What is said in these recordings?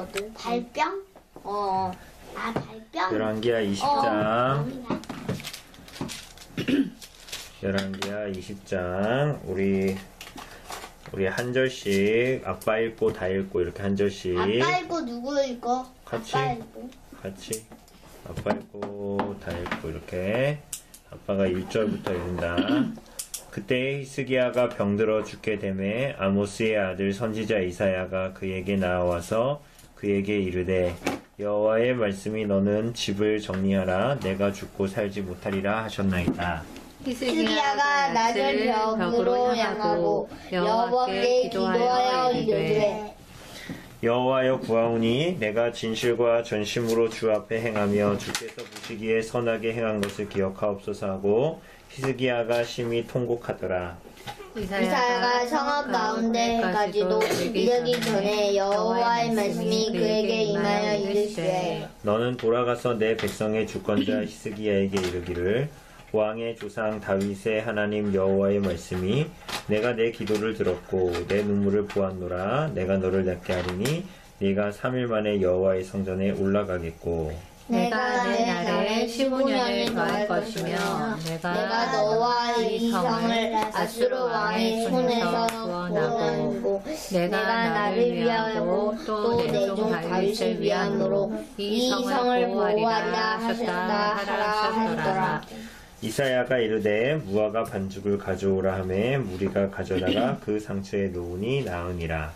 어디? 발병? 발병? 열왕기하 20장. 열왕기하 20장. 우리 한 절씩 아빠 읽고 다 읽고 이렇게 한 절씩. 아빠 읽고 누구 읽고? 같이. 아빠 읽고. 같이. 아빠 읽고 다 읽고 이렇게. 아빠가 1절부터 읽는다. 그때 히스기야가 병들어 죽게 되매 아모스의 아들 선지자 이사야가 그에게 나와서 그에게 이르되 여호와의 말씀이 너는 집을 정리하라 내가 죽고 살지 못하리라 하셨나이다. 히스기야가 낮을 벽으로 향하고 여호와께 기도하여 이르되 여호와여 구하오니 내가 진실과 전심으로 주 앞에 행하며 주께서 보시기에 선하게 행한 것을 기억하옵소서 하고 히스기야가 심히 통곡하더라. 이사야가 성읍 가운데까지도 이르기 전에 여호와의 말씀이 그에게 임하여 이르시되 너는 돌아가서 내 백성의 주권자 히스기야에게 이르기를 왕의 조상 다윗의 하나님 여호와의 말씀이 내가 내 기도를 들었고 내 눈물을 보았노라. 내가 너를 낫게 하리니 네가 3일 만에 여호와의 성전에 올라가겠고 내가 내 날에 15년을 더할 것이며 내가 너와 이 성을 아수르 왕의 손에서 구원하고 내가 나를 위하고 또 내 종 다윗을 위함으로 이 성을 보호하리라 하셨더라. 이사야가 이르되 무화과 반죽을 가져오라 하매 무리가 가져다가 그 상처에 놓으니 나으니라.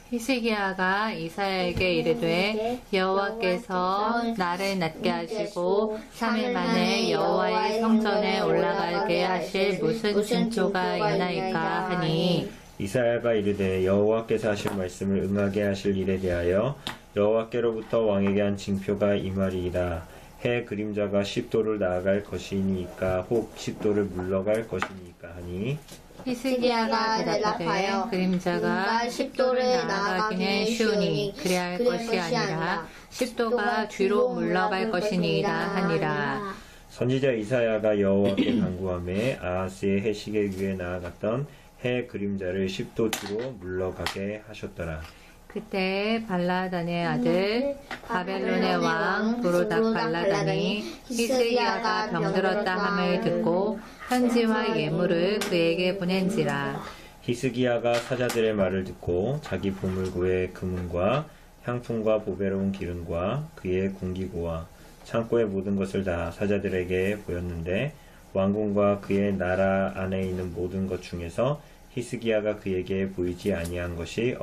히스기야가 이사야에게 이르되 여호와께서 나를 낫게 하시고 3일 만에 여호와의 성전에 올라가게 하실 무슨 징조가 있나이까 하니 이사야가 이르되 여호와께서 하신 말씀을 응하게 하실 일에 대하여 여호와께로부터 왕에게 한 징표가 임하리이다. 해 그림자가 10도를 나아갈 것이니까 혹 10도를 물러갈 것이니까 하니 히스기야가 대답하되 그림자가 10도를 나아가기는 쉬우니 그래야 할 것이 아니라 10도가 뒤로 물러갈 것이니이다 하니라. 선지자 이사야가 여호와께 간구하매 아하스의 해시계 위에 나아갔던 해 그림자를 10도 뒤로 물러가게 하셨더라. 그때 발라단의 아들 바벨론의 왕 도로닥 발라단이 히스기야가 병들었다 함을 듣고 편지와 예물을 그에게 보낸지라. 히스기야가 사자들의 말을 듣고 자기 보물고의 금은과 향품과 보배로운 기름과 그의 군기구와 창고의 모든 것을 다 사자들에게 보였는데 왕궁과 그의 나라 안에 있는 모든 것 중에서 히스기야가 그에게 보이지 아니한 것이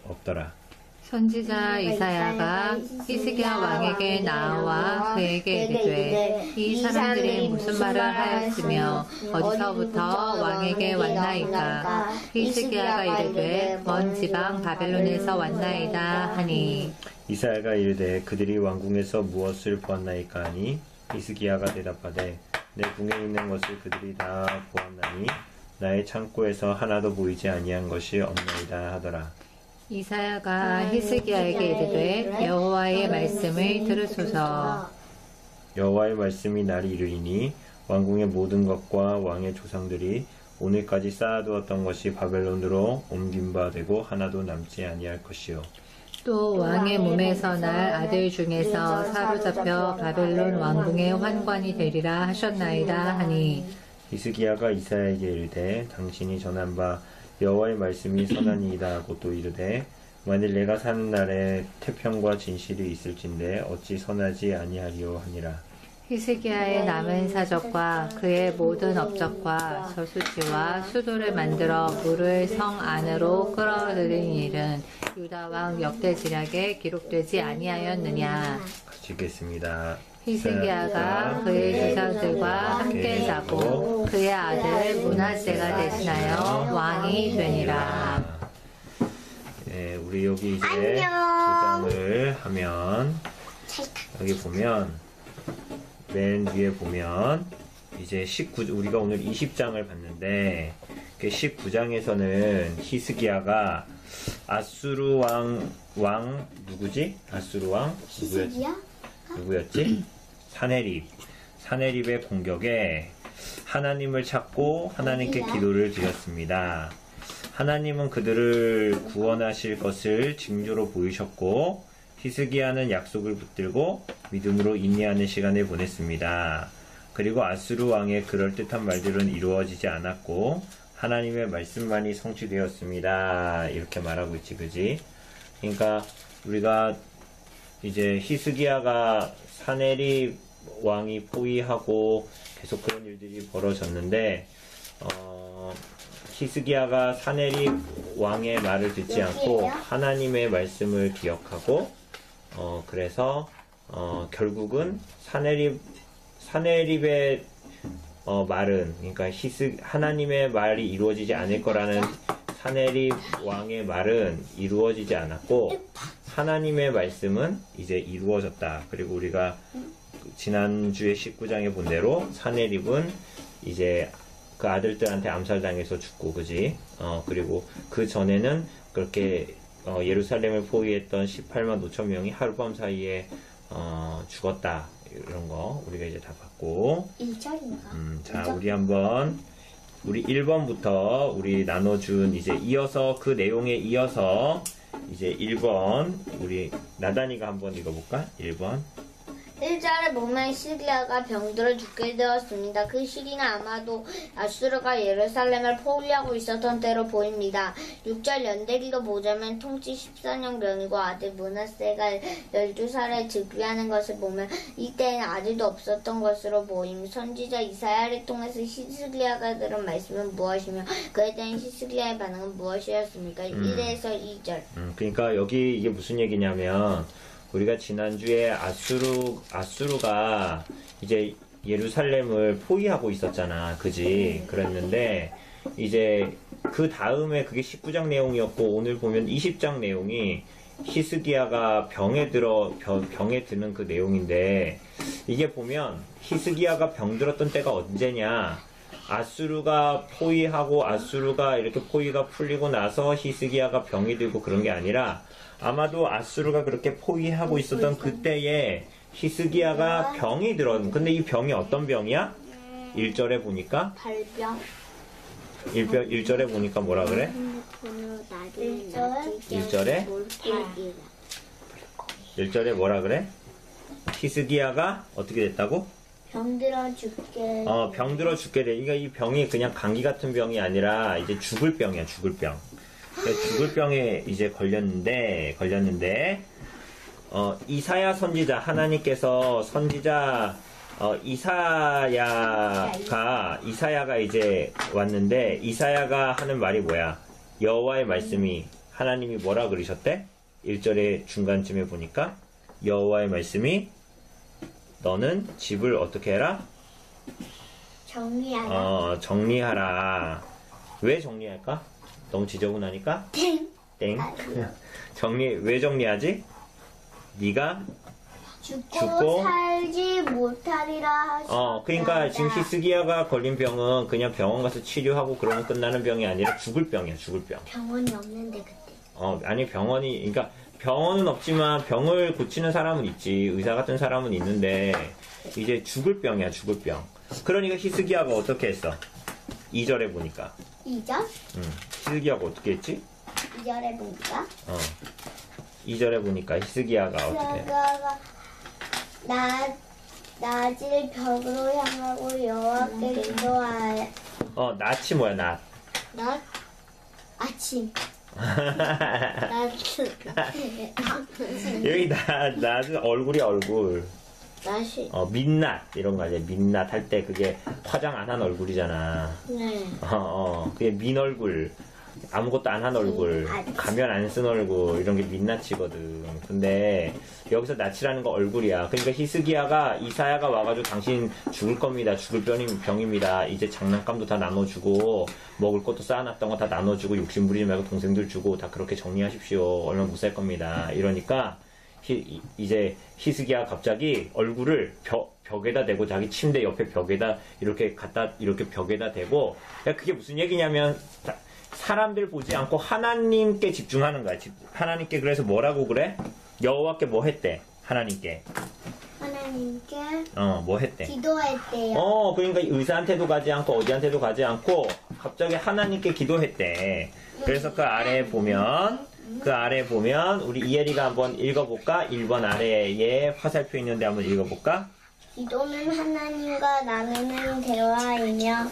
없더라. 선지자 이사야가 히스기야 왕에게 나와 그에게 이르되 이 사람들이 무슨 말을 하였으며 어디서부터 왕에게 왔나이까. 히스기야가 이르되 먼 지방 바벨론에서 왔나이다 하니 이사야가 이르되 그들이 왕궁에서 무엇을 보았나이까 하니 히스기야가 대답하되 내 궁에 있는 것을 그들이 다 보았나니 나의 창고에서 하나도 보이지 아니한 것이 없나이다 하더라. 이사야가 히스기야에게 이르되 여호와의 말씀을 들으소서. 여호와의 말씀이 날이 이르리니 왕궁의 모든 것과 왕의 조상들이 오늘까지 쌓아두었던 것이 바벨론으로 옮긴 바 되고 하나도 남지 아니할 것이요. 또 왕의 몸에서 날 아들 중에서 사로잡혀 바벨론 왕궁의 환관이 되리라 하셨나이다 하니 히스기야가 이사야에게 이르되 당신이 전한 바 여호와의 말씀이 선하니이다 하고 또 이르되 만일 내가 사는 날에 태평과 진실이 있을진데 어찌 선하지 아니하리요 하니라. 히스기야의 남은 사적과 그의 모든 업적과 저수지와 수도를 만들어 물을 성 안으로 끌어들인 일은 유다 왕 역대지략에 기록되지 아니하였느냐. 같이 읽겠습니다. 히스기야가 그의 조상들과 함께 자고 그의 아들 므낫세가 대신하여 왕이 되니라. 네, 우리 여기 이제 도장을 하면 여기 보면 맨 위에 보면 이제 19 우리가 오늘 20장을 봤는데 그 19장에서는 히스기야가 아수르 왕 누구지? 아수르 왕 누구였지? 사네립의 공격에 하나님을 찾고 하나님께 기도를 드렸습니다. 하나님은 그들을 구원하실 것을 징조로 보이셨고 히스기야는 약속을 붙들고 믿음으로 인내하는 시간을 보냈습니다. 그리고 아수르 왕의 그럴듯한 말들은 이루어지지 않았고 하나님의 말씀만이 성취되었습니다. 이렇게 말하고 있지, 그지? 그러니까 우리가 이제 히스기야가 사네립 왕이 포위하고 계속 그런 일들이 벌어졌는데 히스기야가 사네립 왕의 말을 듣지 않고 하나님의 말씀을 기억하고 그래서 결국은 사네립의 말은 그러니까 하나님의 말이 이루어지지 않을 거라는 사네립 왕의 말은 이루어지지 않았고 하나님의 말씀은 이제 이루어졌다. 그리고 우리가 지난주에 19장에 본 대로 사네립은 이제 그 아들들한테 암살당해서 죽고, 그지? 그리고 그 전에는 그렇게 예루살렘을 포위했던 18만 5천 명이 하룻밤 사이에 죽었다. 이런 거 우리가 이제 다 봤고. 2절인가? 자, 우리 한번 우리 1번부터 우리 나눠준 이제 이어서 그 내용에 이어서 이제 1번 우리 나단이가 한번 읽어볼까? 1번. 1절에 보면 히스기야가 병들어 죽게 되었습니다. 그 시기는 아마도 아수르가 예루살렘을 포위하고 있었던 때로 보입니다. 6절 연대기로 보자면 통치 14년경이고 아들 므낫세가 12살에 즉위하는 것을 보면 이때에는 아들도 없었던 것으로 보임. 선지자 이사야를 통해서 히스기야가 들은 말씀은 무엇이며 그에 대한 히스기야의 반응은 무엇이었습니까? 1에서 2절. 그러니까 여기 이게 무슨 얘기냐면 우리가 지난주에 아수르가 이제 예루살렘을 포위하고 있었잖아. 그지? 그랬는데, 이제 그 다음에 그게 19장 내용이었고, 오늘 보면 20장 내용이 히스기야가 병에 드는 그 내용인데, 이게 보면 히스기야가 병들었던 때가 언제냐? 아수르가 포위하고 아수르가 이렇게 포위가 풀리고 나서 히스기야가 병이 들고 그런 게 아니라 아마도 아수르가 그렇게 포위하고 있었던 그때에 히스기야가 병이 들었는데 근데 이 병이 어떤 병이야? 1절에 보니까 발병. 1절에 보니까 뭐라 그래? 1절에 뭐라 그래? 히스기야가 어떻게 됐다고? 병들어 죽게. 병들어 죽게 돼. 그러니까 이 병이 그냥 감기 같은 병이 아니라 이제 죽을 병이야, 죽을 병. 죽을 병에 이제 걸렸는데, 이사야 선지자, 하나님께서 선지자, 이사야가 이제 왔는데, 이사야가 하는 말이 뭐야? 여호와의 말씀이, 하나님이 뭐라 그러셨대? 1절의 중간쯤에 보니까, 여호와의 말씀이, 너는 집을 어떻게 해라? 정리하라. 왜 정리할까? 너무 지저분하니까? 땡. 왜 정리하지? 네가 죽고 살지 못하리라 하셨다. 그러니까 지금 히스기야가 걸린 병은 그냥 병원 가서 치료하고 그러면 끝나는 병이 아니라 죽을 병이야, 죽을 병. 병원이 없는데 그때. 아니 그러니까 병원은 없지만 병을 고치는 사람은 있지. 의사 같은 사람은 있는데 이제 죽을 병이야, 죽을 병. 그러니까 히스기야가 어떻게 했어? 2절에 보니까. 2절? 히스기야가 어떻게 했지? 2절에 보니까. 2절에 보니까 히스기야가 어떻게? 낮을 벽으로 향하고 여호와께 기도하여. 낫이 뭐야, 낫? 낮? 아침. 여기 낫은 얼굴이야, 얼굴. 낮이. 민낯 이런 거 아니야. 민낯 할 때 그게 화장 안 한 얼굴이잖아. 네. 그게 민 얼굴. 아무것도 안 한 얼굴, 가면 안 쓴 얼굴, 이런 게 민낯이거든. 근데 여기서 낯이라는 거 얼굴이야. 그러니까 히스기야가, 이사야가 와가지고 당신 죽을 겁니다. 죽을 병입니다. 이제 장난감도 다 나눠주고, 먹을 것도 쌓아놨던 거 다 나눠주고, 욕심 부리지 말고 동생들 주고, 다 그렇게 정리하십시오. 얼마나 무사할 겁니다. 이러니까, 이제 히스기야가 갑자기 얼굴을 벽에다 대고, 자기 침대 옆에 벽에다 이렇게 벽에다 대고, 그게 무슨 얘기냐면, 사람들 보지 않고 하나님께 집중하는 거야. 하나님께 그래서 뭐라고 그래? 여호와께 뭐 했대? 하나님께 뭐 했대? 기도했대요. 그러니까 의사한테도 가지 않고 어디한테도 가지 않고 갑자기 하나님께 기도했대. 그래서 그 아래에 보면 우리 이혜리가 한번 읽어볼까? 1번 아래에 화살표 있는데 한번 읽어볼까? 기도는 하나님과 나누는 대화이며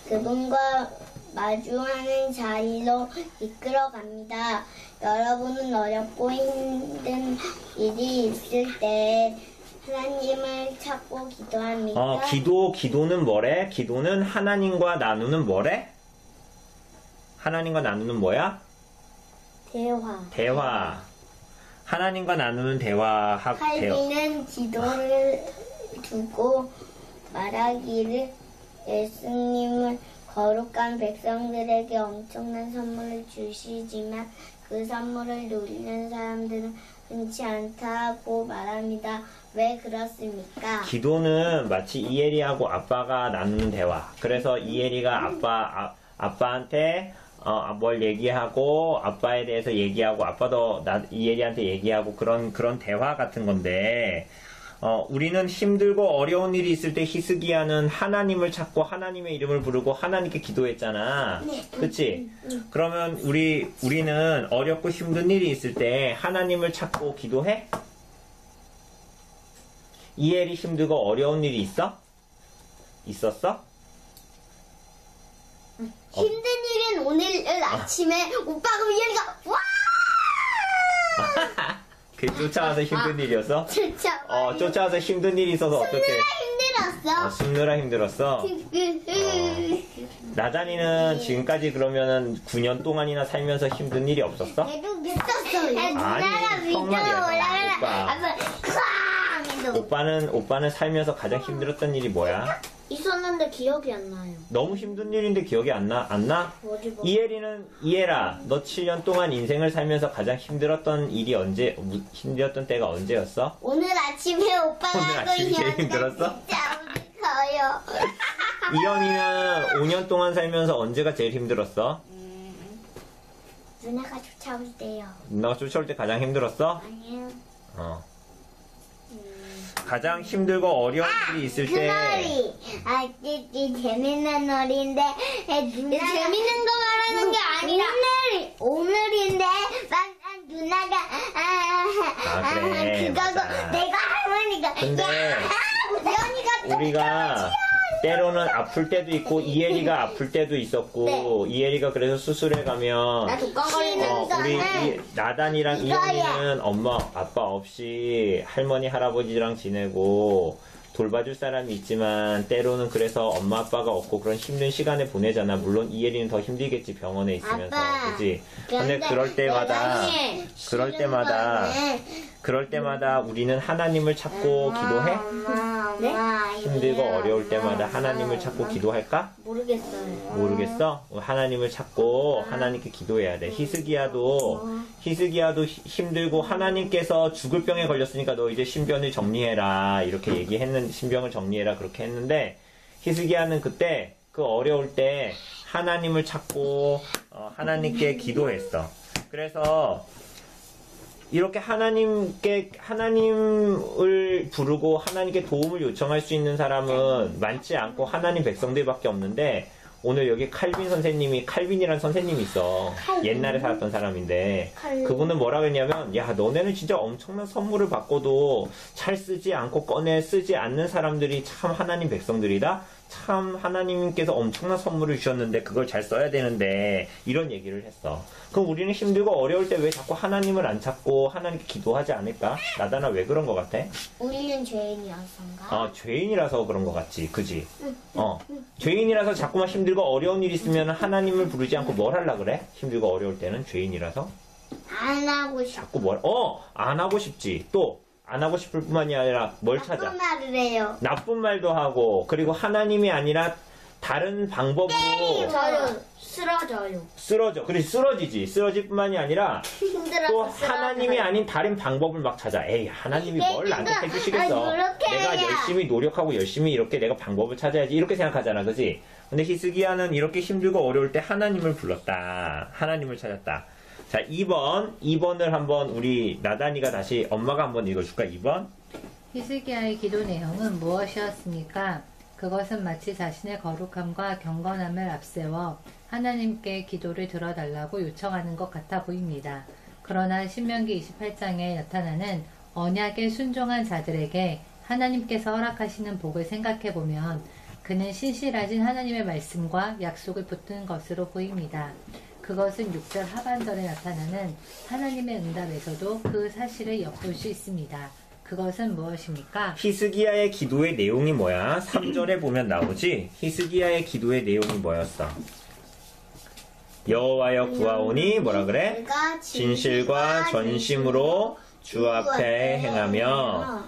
그분과 마주하는 자리로 이끌어갑니다. 여러분은 어렵고 힘든 일이 있을 때 하나님을 찾고 기도합니다. 기도는 뭐래? 기도는 하나님과 나누는 뭐래? 하나님과 나누는 뭐야? 대화. 하나님과 나누는 대화. 칼빈은 기도를 두고 말하기를 예수님은 거룩한 백성들에게 엄청난 선물을 주시지만 그 선물을 누리는 사람들은 흔치 않다고 말합니다. 왜 그렇습니까? 기도는 마치 이혜리하고 아빠가 나누는 대화. 그래서 이혜리가 아빠한테 뭘 얘기하고 아빠에 대해서 얘기하고 아빠도 이혜리한테 얘기하고 그런 대화 같은 건데 우리는 힘들고 어려운 일이 있을 때 히스기야는 하나님을 찾고 하나님의 이름을 부르고 하나님께 기도했잖아. 그치? 그러면 우리는 어렵고 힘든 일이 있을 때 하나님을 찾고 기도해? 이혜리 힘들고 어려운 일이 있었어? 힘든 일은 오늘 아침에 오빠가 이혜리가 와! 그게 쫓아와서 힘든 일이었어? 쫓아와서 힘든 일이 있어서 어떻게? 힘들었어. 숨느라 힘들었어? 나단이는 지금까지 그러면은 9년 동안이나 살면서 힘든 일이 없었어? 있었어요. 아니, 오빠는 살면서 가장 힘들었던 일이 뭐야? 있었는데 기억이 안 나요. 너무 힘든 일인데 기억이 안 나? 뭐지? 이혜라, 너 7년 동안 인생을 살면서 가장 힘들었던 때가 언제였어? 오늘 아침에 오빠가 오늘 아침이 제일 힘들었어? 진짜 무서워요. 이현이는 5년 동안 살면서 언제가 제일 힘들었어? 누나가 쫓아올 때요. 누나가 쫓아올 때 가장 힘들었어? 아니요. 가장 힘들고 어려운 일이 있을 그 때 놀이. 재밌는 놀이인데 재밌는 거 말하는 게 아니라 오늘인데 누나가 그래, 그거고 맞아. 내가 할머니가 근데 연이가 우리가 때로는 아플 때도 있고 이혜리가 아플 때도 있었고 이혜리가 그래서 수술해 가면 우리 나단이랑 이현이는 엄마 아빠 없이 할머니 할아버지랑 지내고 돌봐줄 사람이 있지만 때로는 그래서 엄마 아빠가 없고 그런 힘든 시간을 보내잖아. 물론 이혜리는 더 힘들겠지 병원에 있으면서. 아빠, 그지? 근데 그럴 때마다 우리는 하나님을 찾고 기도해? 힘들고 어려울 때마다 하나님을 찾고 기도할까? 모르겠어? 하나님을 찾고 하나님께 기도해야 돼. 히스기야도 힘들고 하나님께서 죽을 병에 걸렸으니까 너 이제 신병을 정리해라 이렇게 신병을 정리해라 그렇게 했는데 히스기야는 그때 그 어려울 때 하나님을 찾고 하나님께 기도했어. 그래서 이렇게 하나님을 부르고 하나님께 도움을 요청할 수 있는 사람은 많지 않고 하나님 백성들밖에 없는데 오늘 여기 칼빈이라는 선생님이 있어. 옛날에 살았던 사람인데 그분은 뭐라 그랬냐면 야 너네는 진짜 엄청난 선물을 받고도 잘 쓰지 않고 꺼내 쓰지 않는 사람들이 참 하나님 백성들이다. 참 하나님께서 엄청난 선물을 주셨는데 그걸 잘 써야 되는데 이런 얘기를 했어. 그럼 우리는 힘들고 어려울 때 왜 자꾸 하나님을 안 찾고 하나님께 기도하지 않을까? 나다나 왜 그런 것 같아? 우리는 죄인이어서인가? 죄인이라서 그런 것 같지, 그지? 죄인이라서 자꾸만 힘들고 어려운 일 있으면 하나님을 부르지 않고 뭘 하려 그래? 힘들고 어려울 때는 죄인이라서 안 하고 싶어. 자꾸 안 하고 싶지. 또 안 하고 싶을 뿐만이 아니라 뭘 찾아? 나쁜 말을 해요. 나쁜 말도 하고 그리고 하나님이 아니라 다른 방법으로 쓰러져. 그래 쓰러지지. 쓰러질 뿐만이 아니라 또 하나님이 아닌 다른 방법을 막 찾아. 에이 하나님이 뭘 나한테 해주시겠어. 내가 열심히 노력하고 열심히 이렇게 내가 방법을 찾아야지 이렇게 생각하잖아. 그지? 근데 히스기야는 이렇게 힘들고 어려울 때 하나님을 불렀다. 하나님을 찾았다. 자 2번을 한번 우리 나단이가 다시 엄마가 한번 읽어줄까? 2번 히스기야의 기도 내용은 무엇이었습니까? 그것은 마치 자신의 거룩함과 경건함을 앞세워 하나님께 기도를 들어달라고 요청하는 것 같아 보입니다. 그러나 신명기 28장에 나타나는 언약에 순종한 자들에게 하나님께서 허락하시는 복을 생각해 보면 그는 신실하신 하나님의 말씀과 약속을 붙든 것으로 보입니다. 그것은 6절 하반절에 나타나는 하나님의 응답에서도 그 사실을 엿볼 수 있습니다. 그것은 무엇입니까? 히스기야의 기도의 내용이 뭐야? 3절에 보면 나오지? 히스기야의 기도의 내용이 뭐였어? 여호와여 구하오니 뭐라 그래? 진실과 전심으로 주 앞에 행하며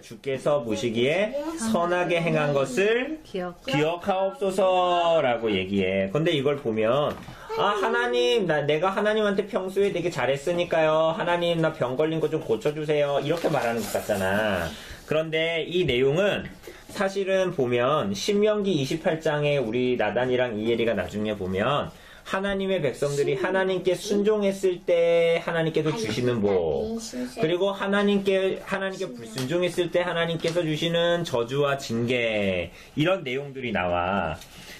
주께서 보시기에 선하게 행한 것을 기억하옵소서라고 얘기해. 근데 이걸 보면 하나님 내가 하나님한테 평소에 되게 잘했으니까요. 하나님 나 병 걸린 거 좀 고쳐주세요. 이렇게 말하는 것 같잖아. 그런데 이 내용은 사실은 보면 신명기 28장에 우리 나단이랑 이엘이가 나중에 보면 하나님의 백성들이 하나님께 순종했을 때 하나님께서 주시는 복, 그리고 하나님께 불순종했을 때 하나님께서 주시는 저주와 징계, 이런 내용들이 나와.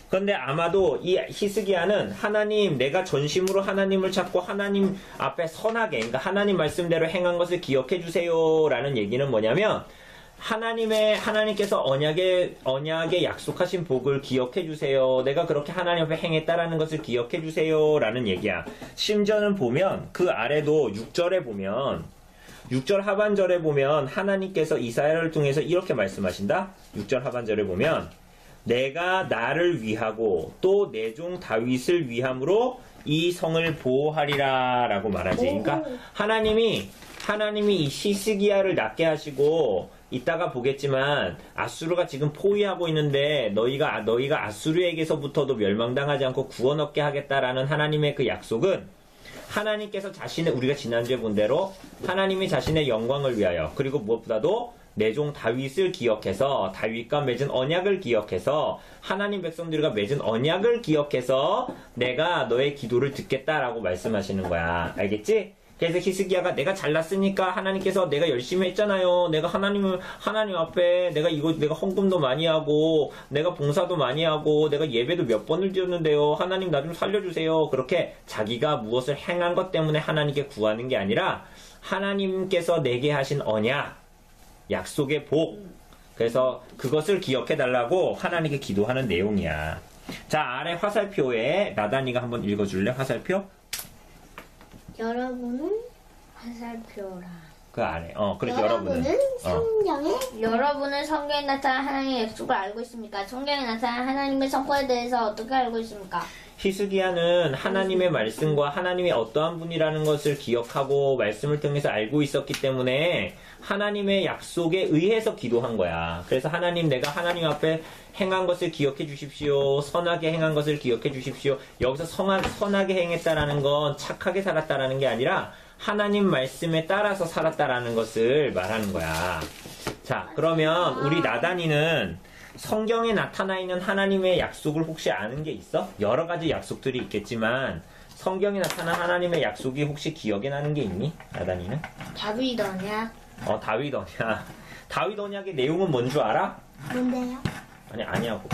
그런데 아마도 이 히스기야는 하나님, 내가 전심으로 하나님을 찾고 하나님 앞에 선하게, 그러니까 하나님 말씀대로 행한 것을 기억해 주세요 라는 얘기는 뭐냐면, 하나님께서 언약에 약속하신 복을 기억해 주세요. 내가 그렇게 하나님 앞에 행했다라는 것을 기억해 주세요 라는 얘기야. 심지어는 보면 그 아래도 6절에 보면 6절 하반절에 보면 하나님께서 이사야를 통해서 이렇게 말씀하신다. 6절 하반절에 보면 내가 나를 위하고 또 내 종 다윗을 위함으로 이 성을 보호하리라 라고 말하지. 그러니까 하나님이 이 히스기야를 낫게 하시고, 이따가 보겠지만 아수르가 지금 포위하고 있는데 너희가 아수르에게서부터도 멸망당하지 않고 구원 얻게 하겠다라는 하나님의 그 약속은, 하나님께서 우리가 지난주에 본 대로 하나님이 자신의 영광을 위하여, 그리고 무엇보다도 내 종 다윗을 기억해서, 다윗과 맺은 언약을 기억해서, 하나님 백성들과 맺은 언약을 기억해서 내가 너의 기도를 듣겠다라고 말씀하시는 거야. 알겠지? 그래서 히스기야가 내가 잘났으니까 하나님께서 내가 열심히 했잖아요. 내가 하나님 앞에 내가 헌금도 많이 하고 내가 봉사도 많이 하고 내가 예배도 몇 번을 드렸는데요. 하나님 나 좀 살려주세요. 그렇게 자기가 무엇을 행한 것 때문에 하나님께 구하는 게 아니라 하나님께서 내게 하신 언약, 약속의 복, 그래서 그것을 기억해 달라고 하나님께 기도하는 내용이야. 자, 아래 화살표에 나단이가 한번 읽어줄래? 화살표? 여러분은 화살표라. 그 아래. 그렇지. 여러분은 성경에 나타난 하나님의 약속을 알고 있습니까? 성경에 나타난 하나님의 성과에 대해서 어떻게 알고 있습니까? 히스기야는 하나님의 말씀과 하나님이 어떠한 분이라는 것을 기억하고 말씀을 통해서 알고 있었기 때문에 하나님의 약속에 의해서 기도한 거야. 그래서 하나님, 내가 하나님 앞에 행한 것을 기억해 주십시오. 선하게 행한 것을 기억해 주십시오. 여기서 선하게 행했다라는 건 착하게 살았다라는 게 아니라 하나님 말씀에 따라서 살았다라는 것을 말하는 거야. 자, 그러면 우리 나단이는 성경에 나타나 있는 하나님의 약속을 혹시 아는 게 있어? 여러 가지 약속들이 있겠지만 성경에 나타난 하나님의 약속이 혹시 기억에 나는 게 있니? 나단이는? 다윗 언약. 다윗 언약. 다윗 언약의 내용은 뭔 줄 알아? 뭔데요? 아니하고.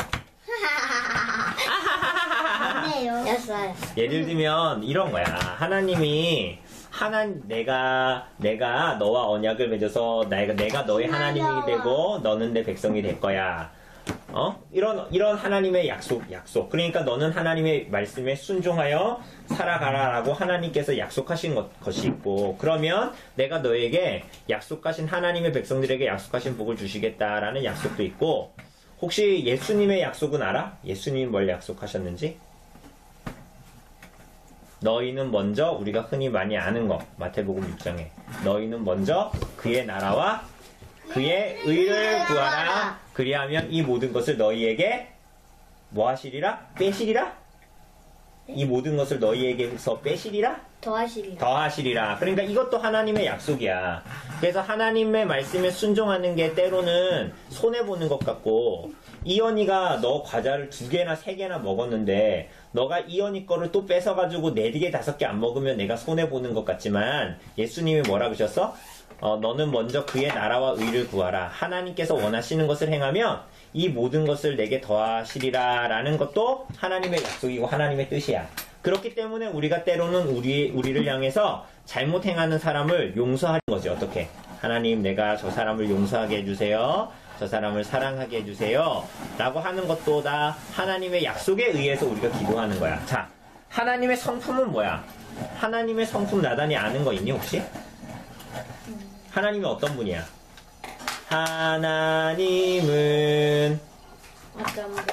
뭔데요? 였어요. 예를 들면 이런 거야. 하나님이 내가 너와 언약을 맺어서 내가 너의 하나님이 되고 너는 내 백성이 될 거야. 이런 하나님의 약속. 그러니까 너는 하나님의 말씀에 순종하여 살아가라라고 하나님께서 약속하신 것이 있고, 그러면 내가 너에게 약속하신 하나님의 백성들에게 약속하신 복을 주시겠다라는 약속도 있고, 혹시 예수님의 약속은 알아? 예수님이 뭘 약속하셨는지? 너희는 먼저, 우리가 흔히 많이 아는 거, 마태복음 6장에 너희는 먼저 그의 나라와 그의 의를 구하라. 그리하면 이 모든 것을 너희에게 뭐 하시리라? 빼시리라? 이 모든 것을 너희에게서 빼시리라? 더하시리라. 그러니까 이것도 하나님의 약속이야. 그래서 하나님의 말씀에 순종하는 게 때로는 손해보는 것 같고, 이언이가 너 과자를 2개나 3개나 먹었는데 너가 이언이 거를 또 뺏어가지고 4개 5개 안 먹으면 내가 손해보는 것 같지만, 예수님이 뭐라 그러셨어? 너는 먼저 그의 나라와 의를 구하라. 하나님께서 원하시는 것을 행하면 이 모든 것을 내게 더하시리라 라는 것도 하나님의 약속이고 하나님의 뜻이야. 그렇기 때문에 우리가 때로는 우리를 향해서 잘못 행하는 사람을 용서하는 거지. 어떻게? 하나님, 내가 저 사람을 용서하게 해주세요. 저 사람을 사랑하게 해주세요. 라고 하는 것도 다 하나님의 약속에 의해서 우리가 기도하는 거야. 자, 하나님의 성품은 뭐야? 하나님의 성품 나단이 아는 거 있니 혹시? 하나님이 어떤 분이야? 하나님은 어떤 분?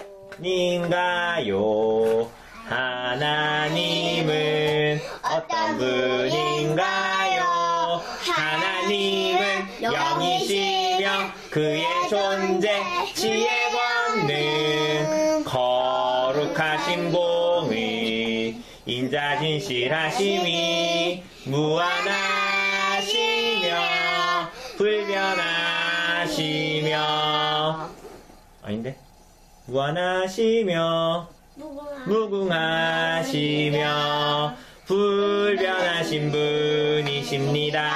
인가요? 하나님은 어떤 분인가요? 하나님은 영이시며 그의 존재, 지혜, 권능, 거룩하신 공의, 인자 진실하심이 무한하시며 불변하시며 아닌데? 무한하시며 무궁하시며 불변하신 분이십니다.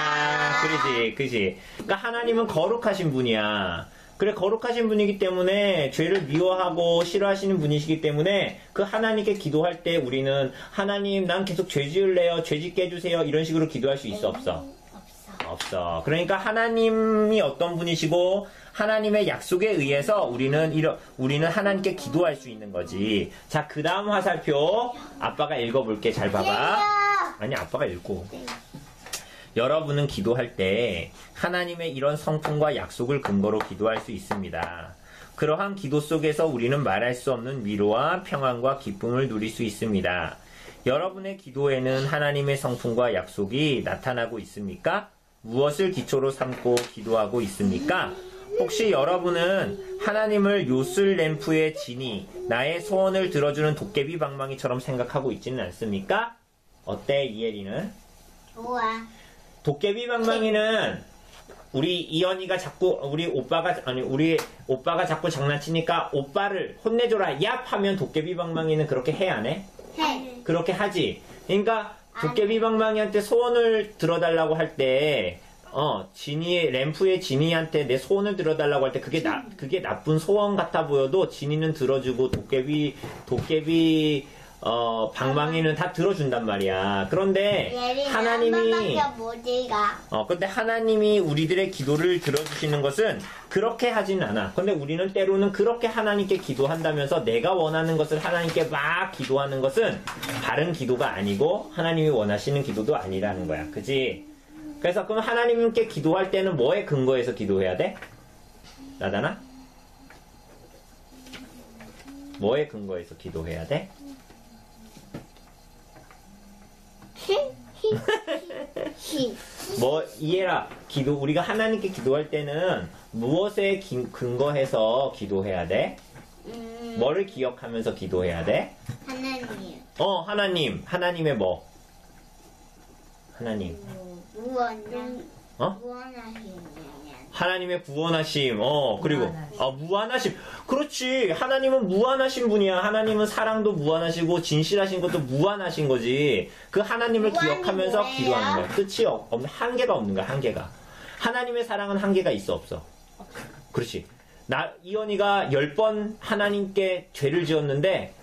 그지? 그러니까 하나님은 거룩하신 분이야. 그래, 거룩하신 분이기 때문에 죄를 미워하고 싫어하시는 분이시기 때문에 그 하나님께 기도할 때 우리는 하나님, 난 계속 죄 지을래요, 죄 짓게 해주세요, 이런 식으로 기도할 수 있어, 없어? 없어. 그러니까 하나님이 어떤 분이시고 하나님의 약속에 의해서 우리는 하나님께 기도할 수 있는 거지. 자, 그 다음 화살표 아빠가 읽어볼게. 잘 봐봐. 아니, 아빠가 읽고. 여러분은 기도할 때 하나님의 이런 성품과 약속을 근거로 기도할 수 있습니다. 그러한 기도 속에서 우리는 말할 수 없는 위로와 평안과 기쁨을 누릴 수 있습니다. 여러분의 기도에는 하나님의 성품과 약속이 나타나고 있습니까? 무엇을 기초로 삼고 기도하고 있습니까? 혹시 여러분은 하나님을 요술 램프의 진이 나의 소원을 들어주는 도깨비 방망이처럼 생각하고 있지는 않습니까? 어때, 이혜리는? 좋아. 도깨비 방망이는 우리 이현이가 자꾸 우리 오빠가 자꾸 장난치니까 오빠를 혼내줘라 얍 하면 도깨비 방망이는 그렇게 해, 안 해? 해. 그렇게 하지. 그러니까 도깨비 방망이한테 소원을 들어달라고 할 때 램프의 지니한테 내 소원을 들어달라고 할 때 그게 나쁜 소원 같아 보여도 지니는 들어주고 도깨비 방망이는 다 들어준단 말이야. 그런데 근데 하나님이 우리들의 기도를 들어주시는 것은 그렇게 하진 않아. 근데 우리는 때로는 그렇게 하나님께 기도한다면서 내가 원하는 것을 하나님께 막 기도하는 것은 바른 기도가 아니고 하나님이 원하시는 기도도 아니라는 거야. 그지? 그래서 그럼 하나님께 기도할 때는 뭐에 근거해서 기도해야 돼? 나다나? 뭐에 근거해서 기도해야 돼? 이해라. 우리가 하나님께 기도할 때는 무엇에 근거해서 기도해야 돼? 뭐를 기억하면서 기도해야 돼? 하나님. 하나님의 뭐? 하나님. 하나님의 구원하심. 그리고 무한하심. 그렇지. 하나님은 무한하신 분이야. 하나님은 사랑도 무한하시고 진실하신 것도 무한하신 거지. 그 하나님을 기억하면서 기도하는 거야. 끝이 없는, 한계가 없는 거야. 한계가. 하나님의 사랑은 한계가 있어, 없어? 그렇지. 이현이가 10번 하나님께 죄를 지었는데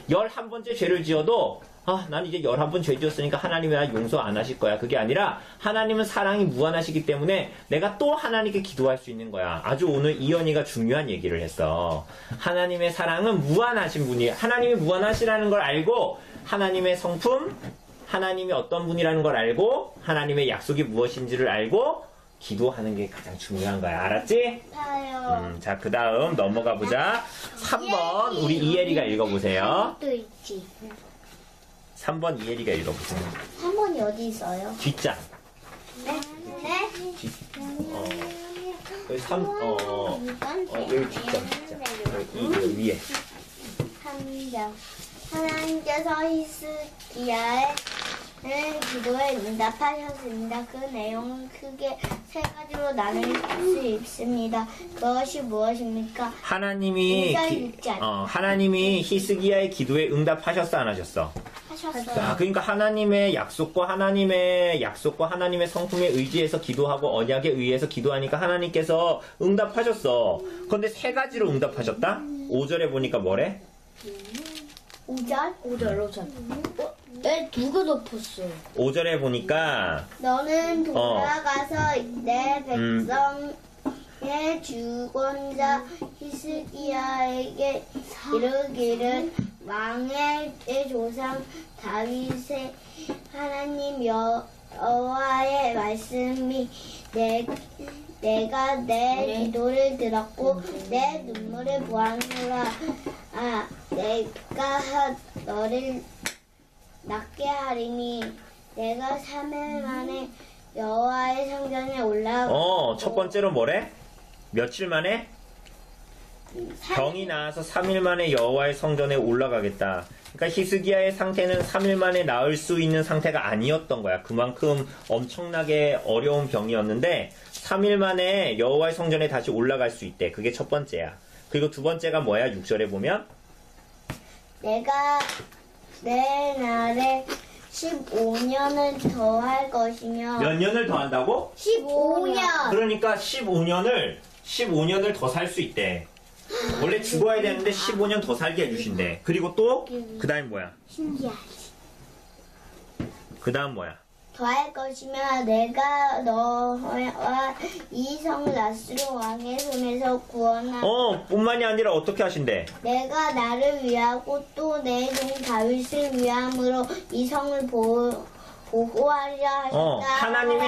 11번째 죄를 지어도 난 이제 11번 죄 지었으니까 하나님이 나 용서 안 하실 거야. 그게 아니라 하나님은 사랑이 무한하시기 때문에 내가 또 하나님께 기도할 수 있는 거야. 아주 오늘 이현이가 중요한 얘기를 했어. 하나님의 사랑은 무한하신 분이, 하나님이 무한하시라는 걸 알고 하나님의 성품, 하나님이 어떤 분이라는 걸 알고 하나님의 약속이 무엇인지를 알고 기도하는 게 가장 중요한 거야. 알았지? 자, 그 다음 넘어가 보자. 3번 우리 이혜리가 읽어보세요. 3번 이혜리가 읽어보세요. 3번이 어디 있어요? 뒷장. 네? 여기 뒷장. 여기 위에. 하나님께서 히스기야의 기도에 응답하셨습니다. 그 내용은 크게 세 가지로 나눌 수 있습니다. 그것이 무엇입니까? 하나님이 하나님이 히스기야의 기도에 응답하셨어 안 하셨어? 하셨어요. 그러니까 하나님의 약속과 하나님의 성품에 의지해서 기도하고 언약에 의해서 기도하니까 하나님께서 응답하셨어. 그런데 세 가지로 응답하셨다? 5절에 보니까 뭐래? 5절. 왜 누구 덮었어? 5절에 보니까 너는 돌아가서 내 백성의 주권자 히스기야에게 이르기를 왕의 조상 다윗의 하나님 여호와의 말씀이 내가 내 기도를 들었고 내 눈물을 보았노라. 내가 너를 낫게 하리니 내가 3일 만에 여호와의 성전에 올라가고 첫 번째로 뭐래? 며칠 만에? 병이 나아서 3일 만에 여호와의 성전에 올라가겠다. 그러니까 히스기야의 상태는 3일 만에 나을 수 있는 상태가 아니었던 거야. 그만큼 엄청나게 어려운 병이었는데 3일 만에 여호와의 성전에 다시 올라갈 수 있대. 그게 첫 번째야. 그리고 두 번째가 뭐야? 6절에 보면 내가 내 날에 15년을 더 할 것이며 몇 년을 더 한다고? 15년. 그러니까 15년을 더 살 수 있대. 원래 죽어야 되는데 15년 더 살게 해주신대. 그리고 또 그 다음 뭐야? 신기하지. 그 다음 뭐야? 더 할 것이며 내가 너와 이 성 라스로 왕의 손에서 구원하고 뿐만이 아니라 어떻게 하신대? 내가 나를 위하고 또 내 종 다윗을 위함으로 이 성을 보호하려 하셨다. 하나님이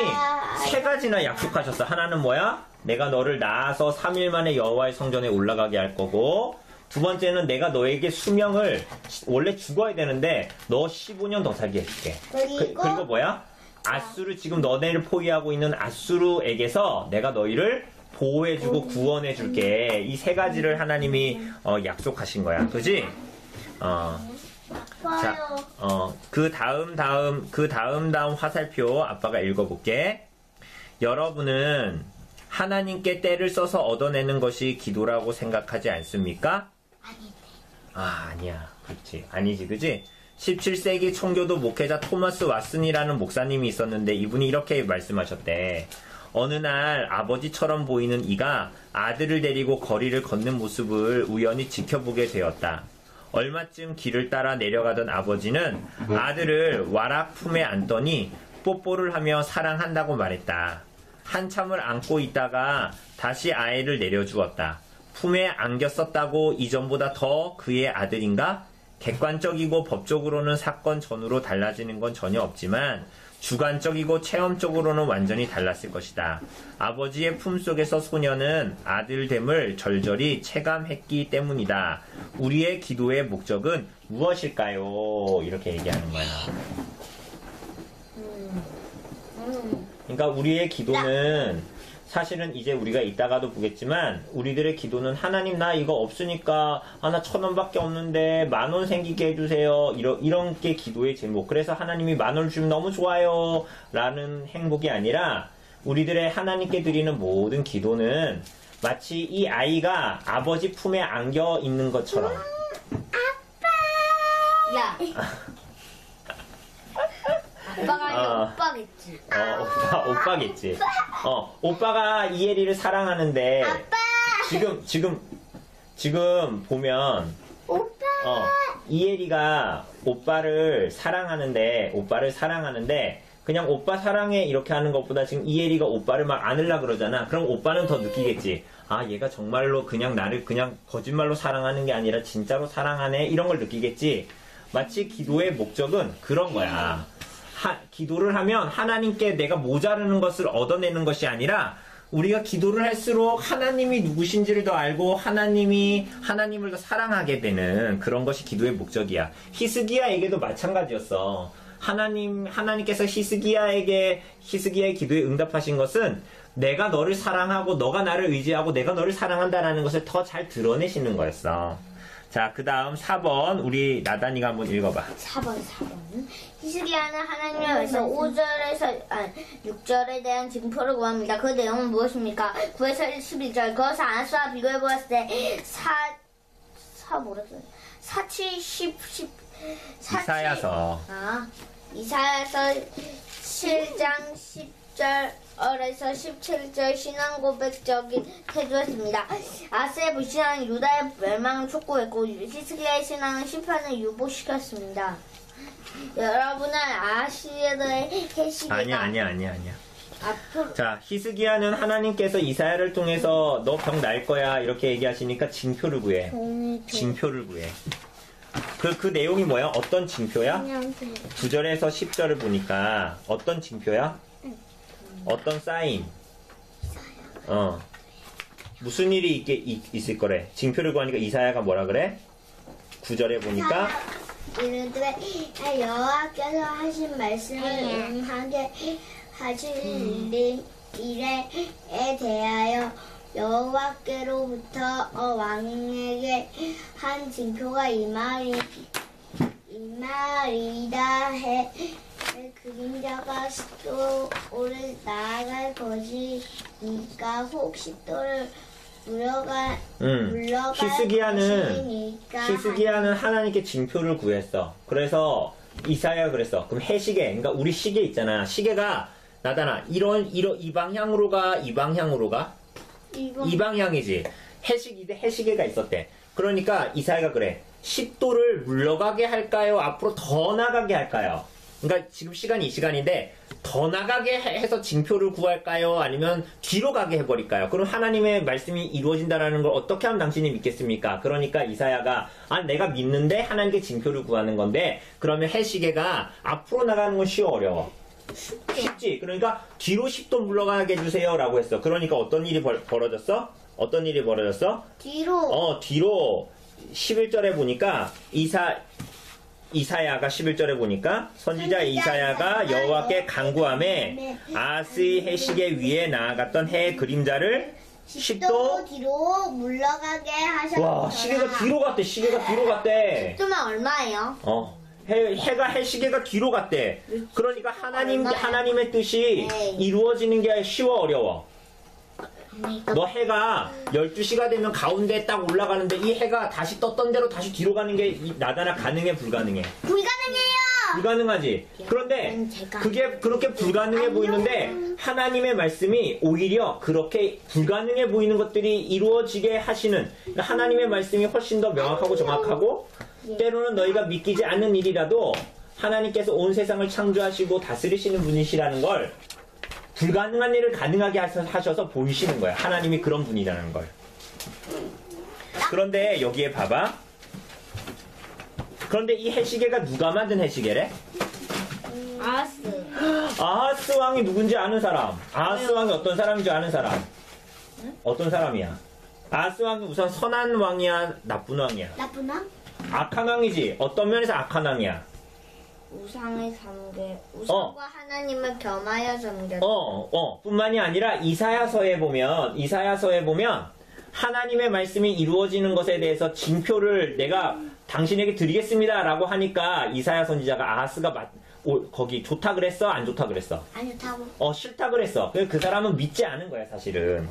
세 가지나 약속하셨어. 하나는 뭐야? 내가 너를 낳아서 3일 만에 여호와의 성전에 올라가게 할 거고, 두 번째는 내가 너에게 수명을 원래 죽어야 되는데 너 15년 더 살게 해줄게. 그리고 뭐야? 아수르, 지금 너네를 포위하고 있는 아수르에게서 내가 너희를 보호해주고 구원해줄게. 이 세 가지를 하나님이 약속하신 거야. 그지? 자, 그 다음 화살표 아빠가 읽어볼게. 여러분은 하나님께 때를 써서 얻어내는 것이 기도라고 생각하지 않습니까? 아니야. 그렇지. 아니지, 그지? 17세기 총교도 목회자 토마스 왓슨이라는 목사님이 있었는데 이분이 이렇게 말씀하셨대. 어느 날 아버지처럼 보이는 이가 아들을 데리고 거리를 걷는 모습을 우연히 지켜보게 되었다. 얼마쯤 길을 따라 내려가던 아버지는 아들을 와락 품에 안더니 뽀뽀를 하며 사랑한다고 말했다. 한참을 안고 있다가 다시 아이를 내려주었다. 품에 안겼었다고 이전보다 더 그의 아들인가? 객관적이고 법적으로는 사건 전후로 달라지는 건 전혀 없지만 주관적이고 체험적으로는 완전히 달랐을 것이다. 아버지의 품속에서 소녀는 아들됨을 절절히 체감했기 때문이다. 우리의 기도의 목적은 무엇일까요? 이렇게 얘기하는 거야. 그러니까 우리의 기도는 사실은 이제 우리가 이따가도 보겠지만 우리들의 기도는 하나님 나 이거 없으니까 나 1,000원밖에 없는데 10,000원 생기게 해주세요. 이런 게 기도의 제목. 그래서 하나님이 10,000원 주면 너무 좋아요 라는 행복이 아니라 우리들의 하나님께 드리는 모든 기도는 마치 이 아이가 아버지 품에 안겨 있는 것처럼. 야. 아빠가 아니라 오빠겠지. 오빠겠지. 오빠가 이혜리를 사랑하는데. 아빠! 지금 보면. 오빠! 이혜리가 오빠를 사랑하는데, 그냥 오빠 사랑해 이렇게 하는 것보다 지금 이혜리가 오빠를 막 안으려 그러잖아. 그럼 오빠는 더 느끼겠지. 얘가 정말로 그냥 나를 그냥 거짓말로 사랑하는 게 아니라 진짜로 사랑하네. 이런 걸 느끼겠지. 마치 기도의 목적은 그런 거야. 기도를 하면 하나님께 내가 모자르는 것을 얻어내는 것이 아니라 우리가 기도를 할수록 하나님이 누구신지를 더 알고 하나님을 더 사랑하게 되는 그런 것이 기도의 목적이야. 히스기야에게도 마찬가지였어. 하나님께서 히스기야의 기도에 응답하신 것은 내가 너를 사랑하고 너가 나를 의지하고 내가 너를 사랑한다라는 것을 더 잘 드러내시는 거였어. 자, 그 다음 4번 우리 나단이가 한번 읽어봐. 4번. 히스기야는 하나님의 말씀 5절에서 6절에 대한 징표를 구합니다. 그 내용은 무엇입니까? 9에서 11절. 그것을 아하스와 비교해 보았을 때 이사야서. 이사야서 7장 10절에서 17절 신앙 고백적인 태도였습니다. 아스의 불신앙은 유다의 멸망을 촉구했고 히스기야의 신앙은 심판을 유보시켰습니다. 여러분은 아하스의 해시기가 아니야. 앞으로 자, 히스기야는 하나님께서 이사야를 통해서 너 병 날 거야 이렇게 얘기하시니까 징표를 구해. 징표를 구해. 그 내용이 뭐야? 어떤 징표야? 9절에서 10절을 보니까 어떤 징표야? 어떤 사인? 무슨 일이 있을 거래? 징표를 구하니까 이사야가 뭐라 그래? 9절에 보니까 이르되 여호와께서 하신 말씀을 응하게 하실 일에 대하여 여호와께로부터 왕에게 한 징표가 이말이다 해 그림자가 십도를 나아갈 것이니까 혹 십도를 물러가 히스기야는 하나님께 징표를 구했어. 그래서 이사야가 그랬어. 그럼 해시계, 그러니까 우리 시계 있잖아. 시계가 나다나 이 방향으로 가, 이 방향으로 가? 이 방향이지. 해시계가 있었대. 그러니까 이사야가 그래. 10도를 물러가게 할까요? 앞으로 더 나가게 할까요? 그러니까 지금 시간이 이 시간인데 더 나가게 해서 징표를 구할까요? 아니면 뒤로 가게 해버릴까요? 그럼 하나님의 말씀이 이루어진다라는 걸 어떻게 하면 당신이 믿겠습니까? 그러니까 이사야가 내가 믿는데 하나님께 징표를 구하는 건데 그러면 해시계가 앞으로 나가는 건 쉬워 어려워? 쉽지. 그러니까 뒤로 10도 물러가게 해주세요 라고 했어. 그러니까 어떤 일이 벌어졌어? 뒤로 11절에 보니까 이사야가 11절에 보니까 선지자 이사야가 여호와께 간구하매 아하스의 해시계 위에 나아갔던 해의 그림자를 10도 뒤로 물러가게 하셨다. 와, 시계가 뒤로 갔대. 10도면 얼마예요? 해시계가 뒤로 갔대. 그러니까 하나님의 뜻이 이루어지는 게 쉬워 어려워? 너 해가 12시가 되면 가운데 딱 올라가는데 이 해가 다시 떴던 대로 다시 뒤로 가는 게 나다나 가능해 불가능해? 불가능해요. 불가능하지. 그런데 그게 그렇게 불가능해 보이는데 하나님의 말씀이 오히려 그렇게 불가능해 보이는 것들이 이루어지게 하시는, 그러니까 하나님의 말씀이 훨씬 더 명확하고 정확하고 때로는 너희가 믿기지 않는 일이라도 하나님께서 온 세상을 창조하시고 다스리시는 분이시라는 걸 불가능한 일을 가능하게 하셔서 보이시는 거야. 하나님이 그런 분이라는 걸. 그런데 여기에 봐봐. 그런데 이 해시계가 누가 만든 해시계래? 아하스. 아하스 왕이 누군지 아는 사람. 아하스 왕이 어떤 사람인지 아는 사람. 어떤 사람이야? 아하스 왕이 우선 선한 왕이야? 나쁜 왕이야? 나쁜 왕? 악한 왕이지. 어떤 면에서 악한 왕이야? 우상의 섬겨. 우상과 하나님을 겸하여 섬겨. 뿐만이 아니라 이사야서에 보면 하나님의 말씀이 이루어지는 것에 대해서 징표를 내가 당신에게 드리겠습니다 라고 하니까 이사야 선지자가 아하스가 거기 좋다 그랬어? 안 좋다 그랬어? 안 좋다고. 싫다 그랬어. 그 사람은 믿지 않은 거야 사실은.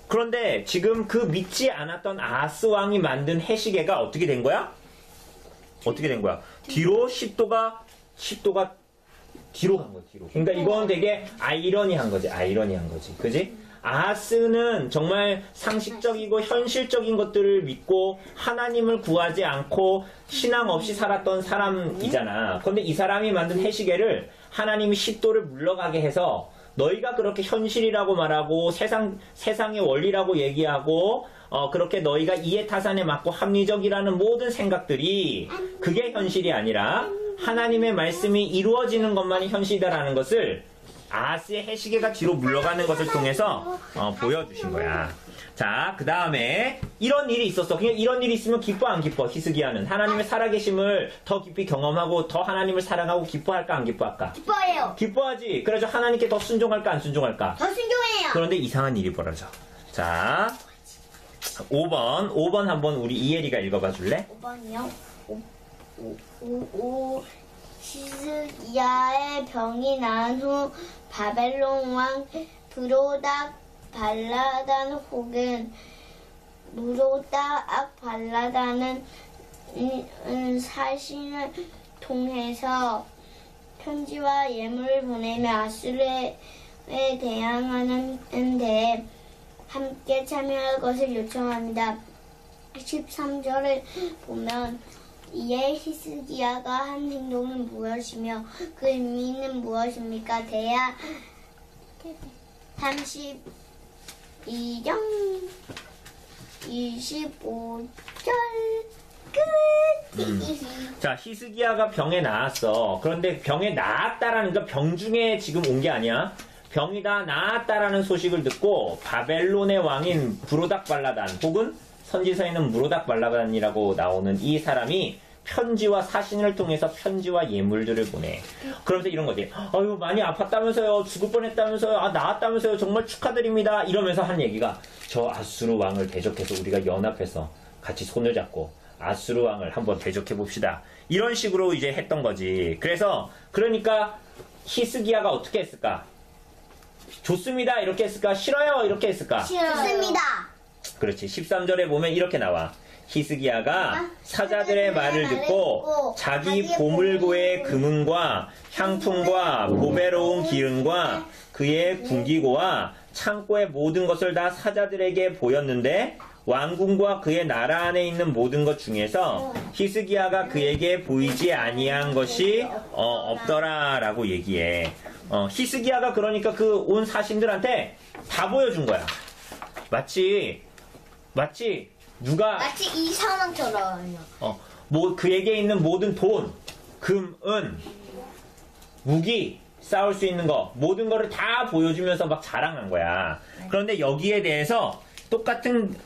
그런데 지금 그 믿지 않았던 아하스 왕이 만든 해시계가 어떻게 된 거야? 뒤로 10도가 뒤로 간 거야, 뒤로. 그러니까 이건 되게 아이러니한 거지. 그지? 아하스는 정말 상식적이고 현실적인 것들을 믿고 하나님을 구하지 않고 신앙 없이 살았던 사람이잖아. 그런데 이 사람이 만든 해시계를 하나님이 10도를 물러가게 해서 너희가 그렇게 현실이라고 말하고 세상의 원리라고 얘기하고 그렇게 너희가 이해타산에 맞고 합리적이라는 모든 생각들이 그게 현실이 아니라 하나님의 말씀이 이루어지는 것만이 현실이다라는 것을 아하스의 해시계가 뒤로 물러가는 것을 통해서 보여주신 거야. 자, 그 다음에 이런 일이 있었어. 그냥 이런 일이 있으면 기뻐 안 기뻐? 히스기야는 하나님의 살아계심을 더 깊이 경험하고 더 하나님을 사랑하고 기뻐할까 안 기뻐할까? 기뻐해요. 기뻐하지. 그래서 하나님께 더 순종할까 안 순종할까? 더 순종해요. 그런데 이상한 일이 벌어져. 자, 5번 한번 우리 이혜리가 읽어봐 줄래? 5번이요. 히스기야의 병이 나은 후 바벨론 왕 브로닥 발라단 혹은 무로닥 발라단은 사신을 통해서 편지와 예물을 보내며 아수르에 대항하는 데 함께 참여할 것을 요청합니다. 13절을 보면 이에 히스기야가 한 행동은 무엇이며 그 의미는 무엇입니까? 대야 32장 25절 끝. 자, 히스기야가 병에 나았어. 그런데 병에 나았다라는, 그러니까 병 중에 지금 온 게 아니야. 병이 다 나았다라는 소식을 듣고 바벨론의 왕인 브로닥 발라단 혹은 선지서에는 무로닥 발라단이라고 나오는 이 사람이 편지와 사신을 통해서 편지와 예물들을 보내. 그러면서 이런 거지. 아유, 많이 아팠다면서요. 죽을 뻔했다면서요. 아, 나았다면서요. 정말 축하드립니다. 이러면서 한 얘기가 저 아수르 왕을 대적해서 우리가 연합해서 같이 손을 잡고 아수르 왕을 한번 대적해 봅시다. 이런 식으로 이제 했던 거지. 그러니까 히스기야가 어떻게 했을까? 좋습니다. 이렇게 했을까? 싫어요. 이렇게 했을까? 좋습니다. 그렇지. 13절에 보면 이렇게 나와. 히스기야가 사자들의 말을 듣고 자기 보물고의 금은과 향품과 보배로운 기름과 그의 군기고와 창고의 모든 것을 다 사자들에게 보였는데 왕궁과 그의 나라 안에 있는 모든 것 중에서 히스기야가 그에게 보이지 아니한 것이 없더라라고 얘기해. 히스기야가 그러니까 그 온 사신들한테 다 보여준 거야. 마치 이 상황처럼요. 그에게 있는 모든 돈, 금, 은, 무기, 싸울 수 있는 거, 모든 거를 다 보여주면서 막 자랑한 거야. 그런데 여기에 대해서 똑같은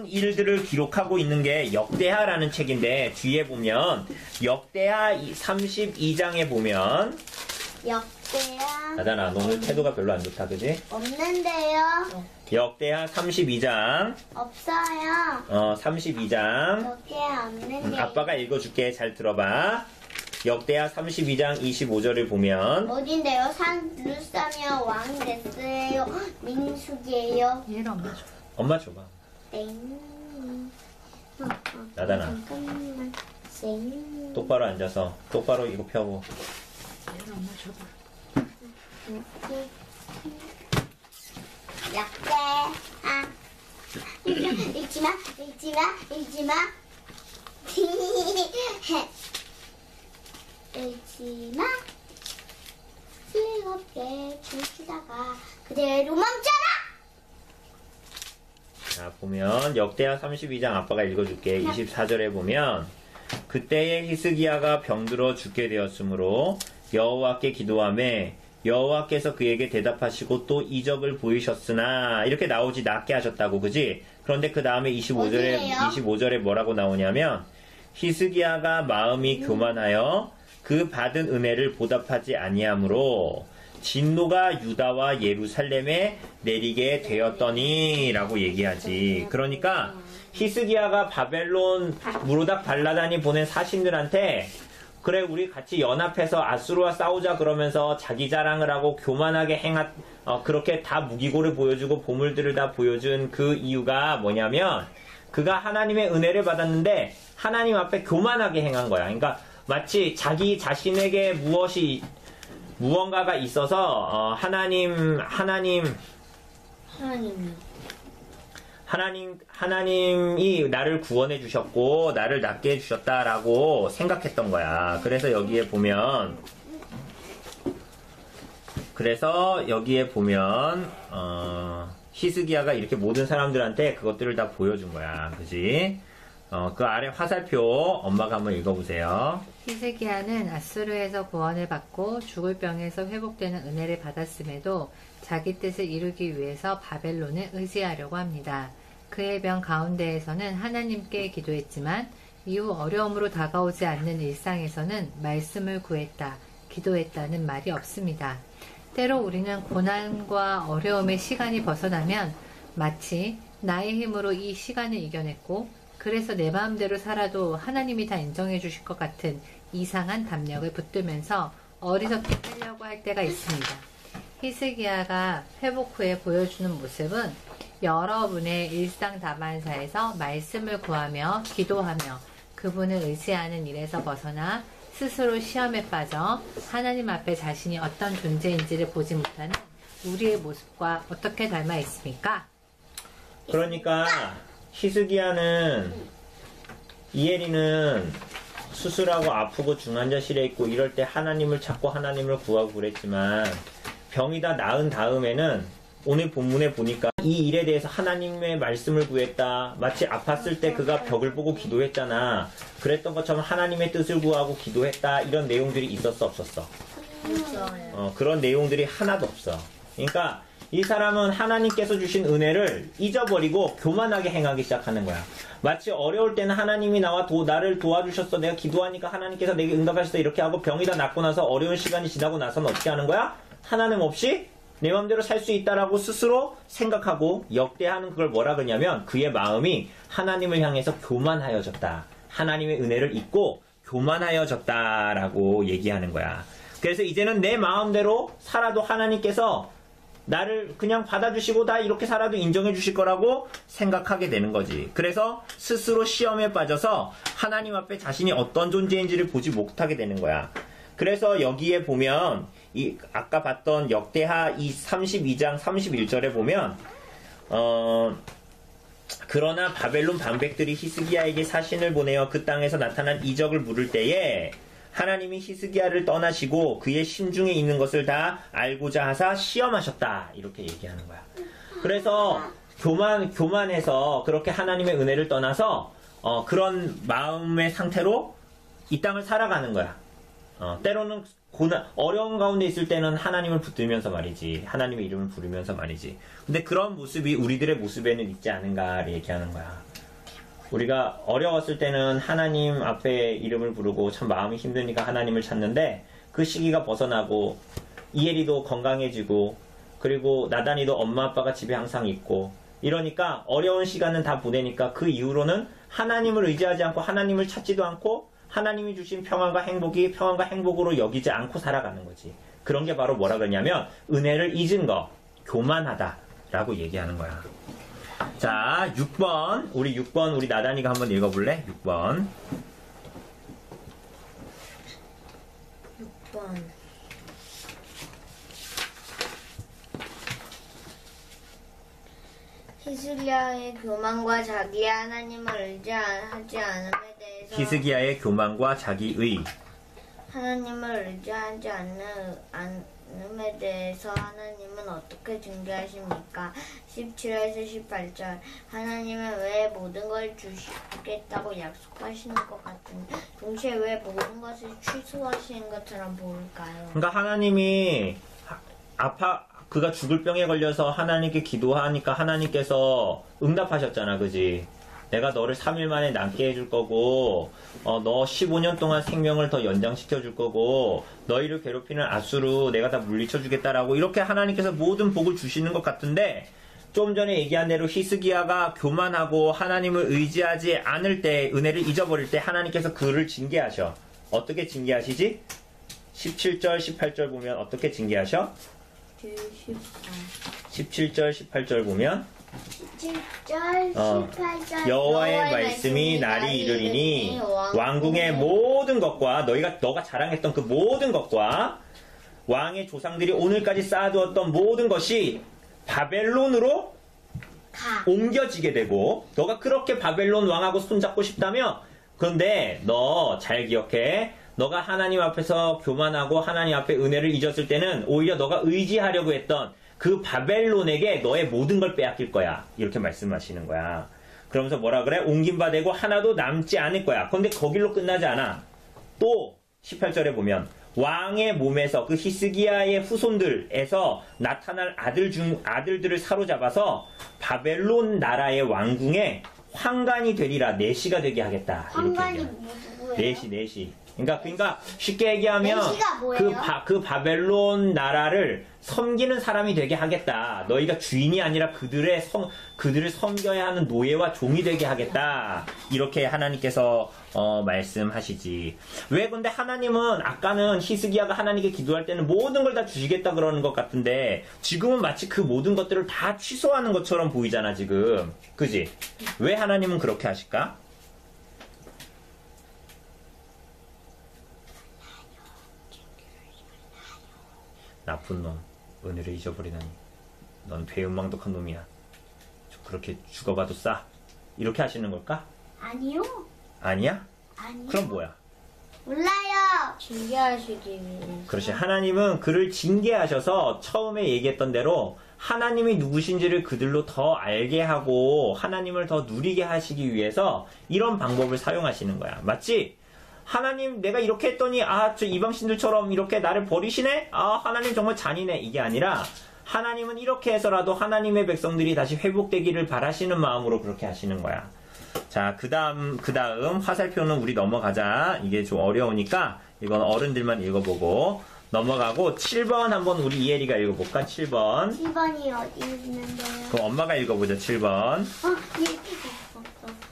일들을 기록하고 있는 게 역대하라는 책인데, 뒤에 보면, 역대하 32장에 보면, 역대하. 나단아, 너 오늘 태도가 별로 안 좋다, 그지? 없는데요. 역대하 32장. 없어요. 32장. 역대하 없는데요. 아빠가 읽어줄게. 잘 들어봐. 역대하 32장 25절을 보면 어딘데요? 산 루사며 왕이 됐어요. 민숙이에요. 얘를 엄마 줘. 엄마 줘봐. 땡. 나단아, 잠깐만. 땡. 똑바로 앉아서 똑바로 이거 펴고. 얘를 엄마 줘봐. 역대하. 읽지마. 읽지마. 즐겁게 춤추다가 그대로 멈춰라. 자, 보면 역대하 32장 아빠가 읽어줄게. 24절에 보면 그때에 히스기야가 병들어 죽게 되었으므로 여호와께 기도하매 여호와께서 그에게 대답하시고 또 이적을 보이셨으나 이렇게 나오지 낫게 하셨다고, 그지? 그런데 그 다음에 25절에 뭐라고 나오냐면 히스기야가 마음이 교만하여 그 받은 은혜를 보답하지 아니하므로 진노가 유다와 예루살렘에 내리게 되었더니 라고 얘기하지. 그러니까 히스기야가 바벨론 무로닥 발라단이 보낸 사신들한테 그래, 우리 같이 연합해서 아수르와 싸우자 그러면서 자기 자랑을 하고 교만하게 그렇게 다 무기고를 보여주고 보물들을 다 보여준 그 이유가 뭐냐면 그가 하나님의 은혜를 받았는데 하나님 앞에 교만하게 행한 거야. 그러니까 마치 자기 자신에게 무언가가 있어서 하나님이 나를 구원해 주셨고 나를 낫게 해 주셨다라고 생각했던 거야. 그래서 여기에 보면 히스기야가 이렇게 모든 사람들한테 그것들을 다 보여준 거야. 그지? 그 아래 화살표 엄마가 한번 읽어보세요. 히스기야는 아수르에서 구원을 받고 죽을 병에서 회복되는 은혜를 받았음에도 자기 뜻을 이루기 위해서 바벨론을 의지하려고 합니다. 그의 병 가운데에서는 하나님께 기도했지만 이후 어려움으로 다가오지 않는 일상에서는 말씀을 구했다, 기도했다는 말이 없습니다. 때로 우리는 고난과 어려움의 시간이 벗어나면 마치 나의 힘으로 이 시간을 이겨냈고 그래서 내 마음대로 살아도 하나님이 다 인정해 주실 것 같은 이상한 담력을 붙들면서 어리석게 살려고 할 때가 있습니다. 히스기야가 회복 후에 보여주는 모습은 여러분의 일상 다반사에서 말씀을 구하며 기도하며 그분을 의지하는 일에서 벗어나 스스로 시험에 빠져 하나님 앞에 자신이 어떤 존재인지를 보지 못하는 우리의 모습과 어떻게 닮아 있습니까? 그러니까 히스기야는 이엘이는 수술하고 아프고 중환자실에 있고 이럴 때 하나님을 찾고 하나님을 구하고 그랬지만 병이 다 나은 다음에는 오늘 본문에 보니까 이 일에 대해서 하나님의 말씀을 구했다. 마치 아팠을 때 그가 벽을 보고 기도했잖아. 그랬던 것처럼 하나님의 뜻을 구하고 기도했다. 이런 내용들이 있었어 없었어? 그런 내용들이 하나도 없어. 그러니까 이 사람은 하나님께서 주신 은혜를 잊어버리고 교만하게 행하기 시작하는 거야. 마치 어려울 때는 하나님이 나를 도와주셨어. 내가 기도하니까 하나님께서 내게 응답하셨어. 이렇게 하고 병이 다 낫고 나서 어려운 시간이 지나고 나서는 어떻게 하는 거야? 하나님 없이 내 마음대로 살 수 있다라고 스스로 생각하고 역대하는 그걸 뭐라 그러냐면 그의 마음이 하나님을 향해서 교만하여졌다. 하나님의 은혜를 잊고 교만하여졌다라고 얘기하는 거야. 그래서 이제는 내 마음대로 살아도 하나님께서 나를 그냥 받아주시고 다 이렇게 살아도 인정해 주실 거라고 생각하게 되는 거지. 그래서 스스로 시험에 빠져서 하나님 앞에 자신이 어떤 존재인지를 보지 못하게 되는 거야. 그래서 여기에 보면 아까 봤던 역대하 32장 31절에 보면 그러나 바벨론 방백들이 히스기야에게 사신을 보내어 그 땅에서 나타난 이적을 물을 때에 하나님이 히스기야를 떠나시고 그의 심중에 있는 것을 다 알고자 하사 시험하셨다. 이렇게 얘기하는 거야. 그래서 교만해서 그렇게 하나님의 은혜를 떠나서 그런 마음의 상태로 이 땅을 살아가는 거야. 때로는 어려운 가운데 있을 때는 하나님을 붙들면서 말이지. 하나님의 이름을 부르면서 말이지. 근데 그런 모습이 우리들의 모습에는 있지 않은가를 얘기하는 거야. 우리가 어려웠을 때는 하나님 앞에 이름을 부르고 참 마음이 힘드니까 하나님을 찾는데 그 시기가 벗어나고 이엘이도 건강해지고 그리고 나단이도 엄마 아빠가 집에 항상 있고 이러니까 어려운 시간은 다 보내니까 그 이후로는 하나님을 의지하지 않고 하나님을 찾지도 않고 하나님이 주신 평안과 행복으로 여기지 않고 살아가는 거지. 그런 게 바로 뭐라 그러냐면 은혜를 잊은 거, 교만하다라고 얘기하는 거야. 자, 6번. 우리 나단이가 한번 읽어볼래? 6번. 6번. 히스기야의 교만과 자기 하나님을 의지하지 않음에 대해서 히스기야의 교만과 자기의 하나님을 의지하지 않음에 대해서 하나님은 어떻게 징계하십니까? 17에서 18절 하나님은 왜 모든 걸 주시겠다고 약속하시는 것 같은데 동시에 왜 모든 것을 취소하시는 것처럼 보일까요? 그러니까 하나님이 그가 죽을 병에 걸려서 하나님께 기도하니까 하나님께서 응답하셨잖아. 그지? 내가 너를 3일 만에 낫게 해줄 거고 너 15년 동안 생명을 더 연장시켜 줄 거고 너희를 괴롭히는 아수르 내가 다 물리쳐 주겠다라고 이렇게 하나님께서 모든 복을 주시는 것 같은데 좀 전에 얘기한 대로 히스기야가 교만하고 하나님을 의지하지 않을 때 은혜를 잊어버릴 때 하나님께서 그를 징계하셔. 어떻게 징계하시지? 17절 18절 보면 어떻게 징계하셔? 17절 18절 보면 17절 18절 여호와의 말씀이 날이 이르리니 왕궁의 모든 것과 너가 자랑했던 그 모든 것과 왕의 조상들이 오늘까지 쌓아두었던 모든 것이 바벨론으로 옮겨지게 되고 너가 그렇게 바벨론 왕하고 손잡고 싶다며 그런데 너 잘 기억해. 너가 하나님 앞에서 교만하고 하나님 앞에 은혜를 잊었을 때는 오히려 너가 의지하려고 했던 그 바벨론에게 너의 모든 걸 빼앗길 거야. 이렇게 말씀하시는 거야. 그러면서 뭐라 그래? 옮긴 바 되고 하나도 남지 않을 거야. 그런데 거길로 끝나지 않아. 또 18절에 보면 왕의 몸에서 그 히스기야의 후손들에서 나타날 아들들을 사로잡아서 바벨론 나라의 왕궁에 황관이 되리라. 내시가 되게 하겠다. 황관이 이렇게 누구예요? 내시 그러니까 쉽게 얘기하면 메시가 뭐예요? 그 바벨론 나라를 섬기는 사람이 되게 하겠다. 너희가 주인이 아니라 그들을 섬겨야 하는 노예와 종이 되게 하겠다. 이렇게 하나님께서 말씀하시지. 왜 근데 하나님은 아까는 히스기야가 하나님께 기도할 때는 모든 걸 다 주시겠다 그러는 것 같은데 지금은 마치 그 모든 것들을 다 취소하는 것처럼 보이잖아 지금. 그지? 왜 하나님은 그렇게 하실까? 나쁜 놈, 은혜를 잊어버리다니. 넌 배은망덕한 놈이야. 그렇게 죽어봐도 싸. 이렇게 하시는 걸까? 아니요. 아니야? 아니요. 그럼 뭐야? 몰라요. 징계하시기 위해서. 그렇지. 하나님은 그를 징계하셔서 처음에 얘기했던 대로 하나님이 누구신지를 그들로 더 알게 하고 하나님을 더 누리게 하시기 위해서 이런 방법을 사용하시는 거야. 맞지? 하나님 내가 이렇게 했더니 저 이방신들처럼 이렇게 나를 버리시네? 하나님 정말 잔인해. 이게 아니라 하나님은 이렇게 해서라도 하나님의 백성들이 다시 회복되기를 바라시는 마음으로 그렇게 하시는 거야. 자, 그 다음 화살표는 우리 넘어가자. 이게 좀 어려우니까 이건 어른들만 읽어보고 넘어가고 7번 한번 우리 이혜리가 읽어볼까? 7번. 7번이 어디 있는데요? 그럼 엄마가 읽어보자. 7번.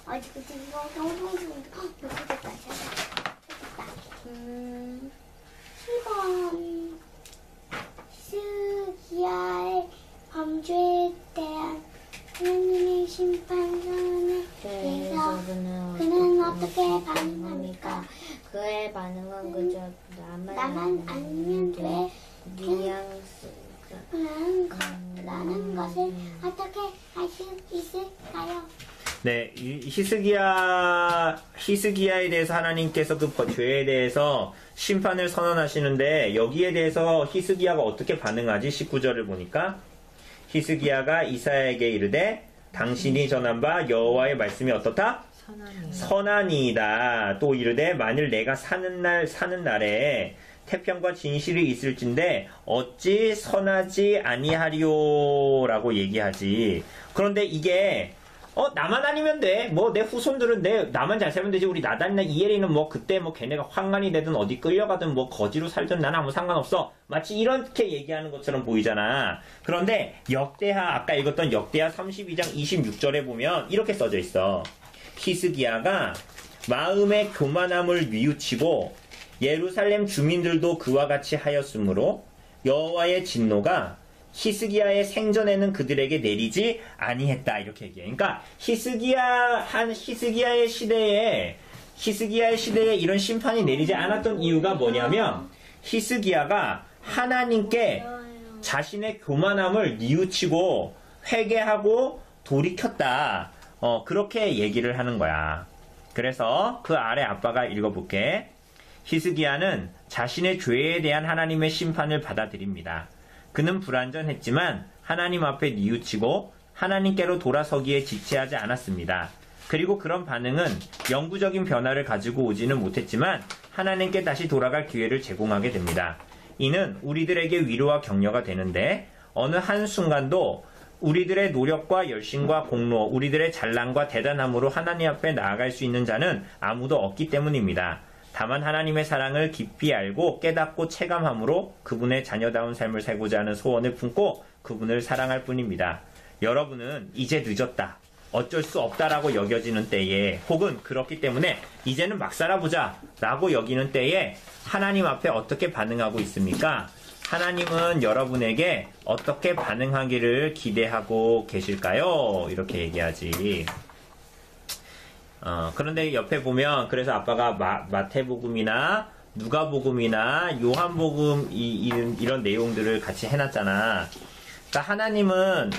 어디 이거 경성중 여기다 찾았다. 7번 히스기야의 범죄에 대한 하나님의 심판선에 대해서 그는 어떻게 반응합니까? 그의 반응은 그저 나만 아니면 돼. 라는 것을 어떻게 할 수 있을까요? 네, 히스기야에 대해서 하나님께서 그 죄에 대해서 심판을 선언하시는데 여기에 대해서 히스기야가 어떻게 반응하지? 19절을 보니까 히스기야가 이사야에게 이르되 당신이 전한 바 여호와의 말씀이 어떻다? 선하니이다. 또 이르되 만일 내가 사는 날에 태평과 진실이 있을진데 어찌 선하지 아니하리오라고 얘기하지. 그런데 이게 나만 아니면 돼. 내 후손들은 나만 잘 살면 되지. 우리 나단이나 이혜리는 그때 걔네가 환관이 되든 어디 끌려가든 거지로 살든 나는 아무 상관없어. 마치 이렇게 얘기하는 것처럼 보이잖아. 그런데 아까 읽었던 역대하 32장 26절에 보면 이렇게 써져 있어. 히스기야가 마음의 교만함을 뉘우치고 예루살렘 주민들도 그와 같이 하였으므로 여호와의 진노가 히스기야의 생전에는 그들에게 내리지 아니했다. 이렇게 얘기해. 그러니까 히스기야의 시대에 이런 심판이 내리지 않았던 이유가 뭐냐면 히스기야가 하나님께 자신의 교만함을 뉘우치고 회개하고 돌이켰다. 그렇게 얘기를 하는 거야. 그래서 그 아래 아빠가 읽어볼게. 히스기야는 자신의 죄에 대한 하나님의 심판을 받아들입니다. 그는 불완전했지만 하나님 앞에 뉘우치고 하나님께로 돌아서기에 지체하지 않았습니다. 그리고 그런 반응은 영구적인 변화를 가지고 오지는 못했지만 하나님께 다시 돌아갈 기회를 제공하게 됩니다. 이는 우리들에게 위로와 격려가 되는데 어느 한순간도 우리들의 노력과 열심과 공로, 우리들의 잘남과 대단함으로 하나님 앞에 나아갈 수 있는 자는 아무도 없기 때문입니다. 다만 하나님의 사랑을 깊이 알고 깨닫고 체감함으로 그분의 자녀다운 삶을 살고자 하는 소원을 품고 그분을 사랑할 뿐입니다. 여러분은 이제 늦었다, 어쩔 수 없다라고 여겨지는 때에, 혹은 그렇기 때문에 이제는 막 살아보자 라고 여기는 때에 하나님 앞에 어떻게 반응하고 있습니까? 하나님은 여러분에게 어떻게 반응하기를 기대하고 계실까요? 이렇게 얘기하지. 그런데 옆에 보면, 그래서 아빠가 마태복음이나 누가복음이나 요한복음 이런 내용들을 같이 해놨잖아. 그러니까 하나님은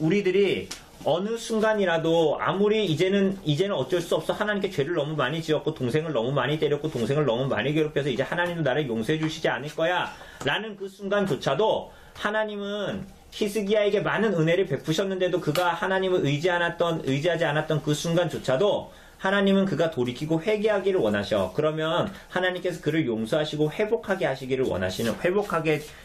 우리들이 어느 순간이라도 아무리 이제는 어쩔 수 없어, 하나님께 죄를 너무 많이 지었고 동생을 너무 많이 때렸고 동생을 너무 많이 괴롭혀서 이제 하나님도 나를 용서해 주시지 않을 거야 라는 그 순간조차도 하나님은 히스기야에게 많은 은혜를 베푸셨는데도 그가 하나님을 의지하지 않았던 그 순간조차도 하나님은 그가 돌이키고 회개하기를 원하셔. 그러면 하나님께서 그를 용서하시고 회복하게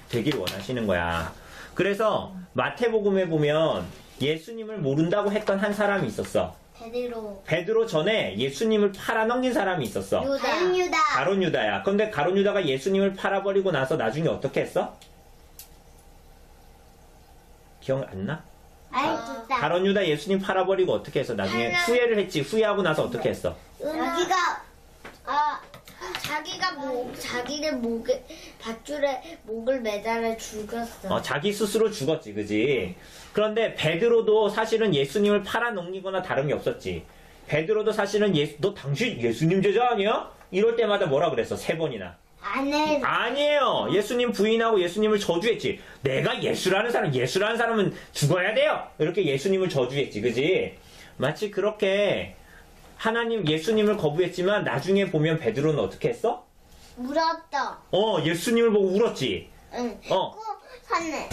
되기를 원하시는 거야. 그래서 마태복음에 보면 예수님을 모른다고 했던 한 사람이 있었어. 베드로 전에 예수님을 팔아넘긴 사람이 있었어. 유다. 가룟 유다야. 근데 가룟 유다가 예수님을 팔아버리고 나서 나중에 어떻게 했어? 기억 안 나? 가룟 유다 예수님 팔아버리고 어떻게 했어? 나중에 후회를 했지. 후회하고 나서 어떻게 했어? 자기를 밧줄에 목을 매달아 죽였어. 자기 스스로 죽었지, 그지? 그런데 베드로도 사실은 예수님을 팔아넘기거나 다름이 없었지. 베드로도 사실은 너 당신 예수님 제자 아니야? 이럴 때마다 뭐라 그랬어? 3번이나. 아니에요. 예수님 부인하고 예수님을 저주했지. 내가 예수라는 사람은 죽어야 돼요. 이렇게 예수님을 저주했지, 그지? 마치 그렇게 예수님을 거부했지만 나중에 보면 베드로는 어떻게 했어? 울었다. 예수님을 보고 울었지. 응. 샀네.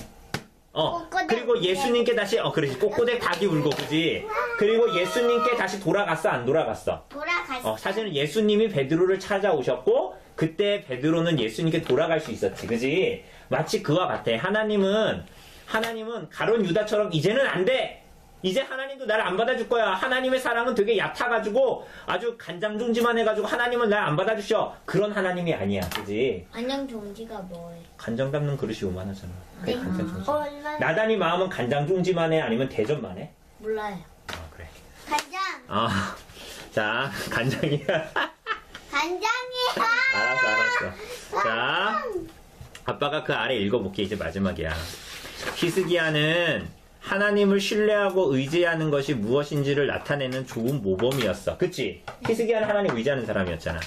그리고 예수님께 다시, 그렇지. 꼬꼬댁 닭이 울고, 그지? 그리고 예수님께 다시 돌아갔어, 안 돌아갔어? 돌아갔어. 사실은 예수님이 베드로를 찾아오셨고, 그때 베드로는 예수님께 돌아갈 수 있었지, 그지? 마치 그와 같아. 하나님은 가룟 유다처럼 이제는 안 돼! 이제 하나님도 나를 안 받아줄 거야. 하나님의 사랑은 되게 얕아가지고 아주 간장종지만 해가지고 하나님은 날 안 받아주셔. 그런 하나님이 아니야. 그지? 간장종지가 뭐예요? 간장 담는 그릇이 요만하잖아. 그게 네. 간장종지. 나단이 마음은 간장종지만 해? 아니면 대접만 해? 몰라요. 그래. 간장. 자, 간장이야. 간장이야. 알았어. 자, 아빠가 그 아래 읽어볼게. 이제 마지막이야. 히스기야는 하나님을 신뢰하고 의지하는 것이 무엇인지를 나타내는 좋은 모범이었어. 그치? 히스기야는 하나님 의지하는 사람이었잖아.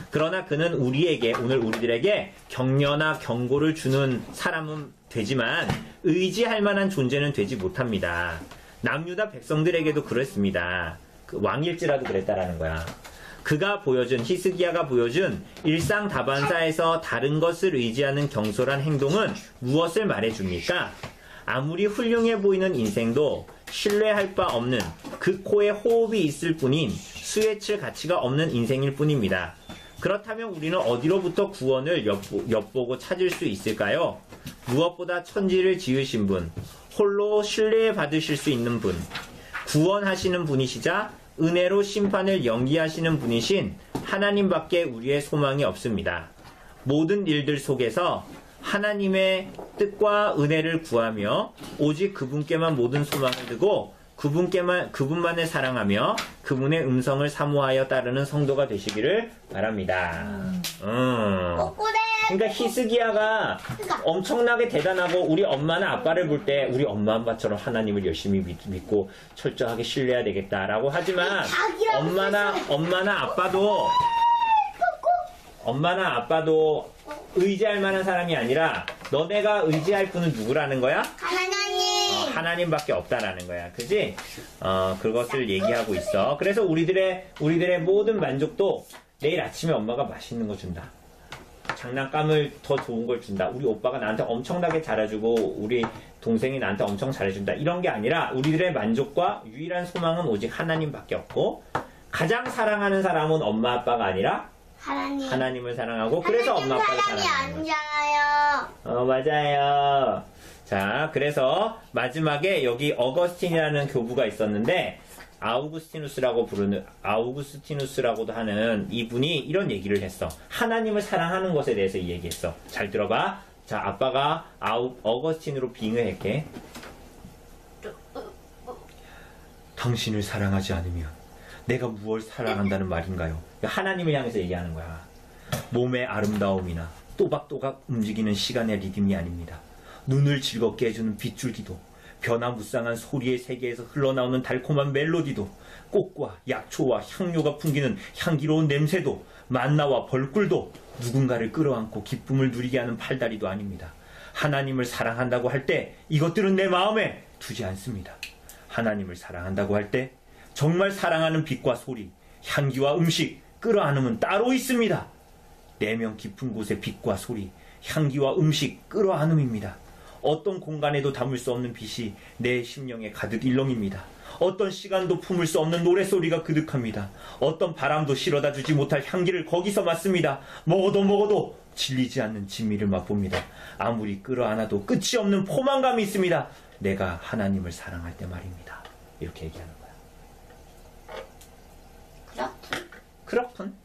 그러나 그는 오늘 우리들에게 격려나 경고를 주는 사람은 되지만 의지할 만한 존재는 되지 못합니다. 남유다 백성들에게도 그랬습니다. 왕일지라도 그랬다라는 거야. 히스기야가 보여준 일상 다반사에서 다른 것을 의지하는 경솔한 행동은 무엇을 말해줍니까? 아무리 훌륭해 보이는 인생도 신뢰할 바 없는 그 코에 호흡이 있을 뿐인 수혜칠 가치가 없는 인생일 뿐입니다. 그렇다면 우리는 어디로부터 구원을 엿보고 찾을 수 있을까요? 무엇보다 천지를 지으신 분, 홀로 신뢰 받으실 수 있는 분, 구원하시는 분이시자 은혜로 심판을 연기하시는 분이신 하나님밖에 우리의 소망이 없습니다. 모든 일들 속에서 하나님의 뜻과 은혜를 구하며 오직 그분께만 모든 소망을 두고 그분만을 사랑하며 그분의 음성을 사모하여 따르는 성도가 되시기를 바랍니다. 그러니까 히스기야가 엄청나게 대단하고 우리 엄마나 아빠를 볼 때 우리 엄마 아빠처럼 하나님을 열심히 믿고 철저하게 신뢰해야 되겠다라고 하지만 엄마나 아빠도 의지할 만한 사람이 아니라 너네가 의지할 분은 누구라는 거야? 하나님밖에 없다라는 거야. 그지? 그것을 얘기하고 있어. 그래서 우리들의 모든 만족도 내일 아침에 엄마가 맛있는 거 준다. 장난감을 더 좋은 걸 준다. 우리 오빠가 나한테 엄청나게 잘해주고 우리 동생이 나한테 엄청 잘해준다. 이런 게 아니라 우리들의 만족과 유일한 소망은 오직 하나님밖에 없고 가장 사랑하는 사람은 엄마 아빠가 아니라 하나님을 사랑하고 그래서 엄마 아빠를 사랑하는 거예요. 맞아요. 자, 그래서 마지막에 여기 어거스틴이라는 교부가 있었는데 아우구스티누스라고도 하는 이분이 이런 얘기를 했어. 하나님을 사랑하는 것에 대해서 이 얘기했어. 잘 들어봐. 자, 아빠가 어거스틴으로 빙의할게. 당신을 사랑하지 않으면 내가 무엇을 사랑한다는 말인가요? 하나님을 향해서 얘기하는 거야. 몸의 아름다움이나 또박또박 움직이는 시간의 리듬이 아닙니다. 눈을 즐겁게 해주는 빗줄기도, 변화무쌍한 소리의 세계에서 흘러나오는 달콤한 멜로디도, 꽃과 약초와 향료가 풍기는 향기로운 냄새도, 만나와 벌꿀도 누군가를 끌어안고 기쁨을 누리게 하는 팔다리도 아닙니다. 하나님을 사랑한다고 할 때 이것들은 내 마음에 두지 않습니다. 하나님을 사랑한다고 할 때 정말 사랑하는 빛과 소리, 향기와 음식, 끌어안음은 따로 있습니다. 내면 깊은 곳의 빛과 소리, 향기와 음식, 끌어안음입니다. 어떤 공간에도 담을 수 없는 빛이 내 심령에 가득 일렁입니다. 어떤 시간도 품을 수 없는 노랫소리가 그득합니다. 어떤 바람도 실어다 주지 못할 향기를 거기서 맡습니다. 먹어도 질리지 않는 진미를 맛봅니다. 아무리 끌어안아도 끝이 없는 포만감이 있습니다. 내가 하나님을 사랑할 때 말입니다. 이렇게 얘기하는 거야. 그렇군.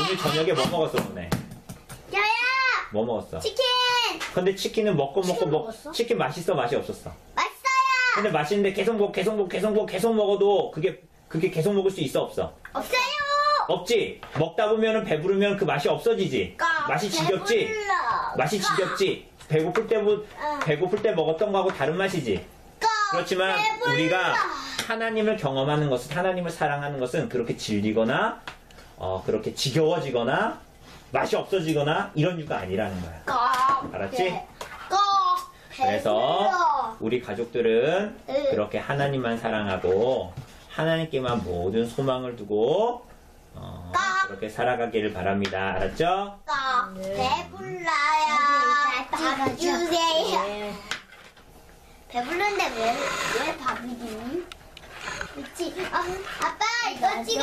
오늘 저녁에 뭐 먹었어, 오늘? 야야! 뭐 먹었어? 치킨! 근데 치킨은 치킨 먹었어? 치킨 맛있어, 맛이 없었어? 맛있어요! 근데 맛있는데 계속 먹어도 그게 계속 먹을 수 있어, 없어? 없어요! 없지? 먹다 보면은 배부르면 그 맛이 없어지지? 맛이 지겹지? 배불러. 맛이 지겹지? 배고플 때 먹었던 거하고 다른 맛이지? 그렇지만 배불러. 우리가 하나님을 경험하는 것은, 하나님을 사랑하는 것은 그렇게 질리거나 그렇게 지겨워지거나 맛이 없어지거나 이런 이유가 아니라는 거야. 알았지? 그래서 우리 가족들은 그렇게 하나님만 사랑하고 하나님께만 모든 소망을 두고 그렇게 살아가기를 바랍니다. 알았죠? 배불러요. 밥 주세요. 배불른데 왜 밥이 주니? 그치? 아빠 이거 찍어요.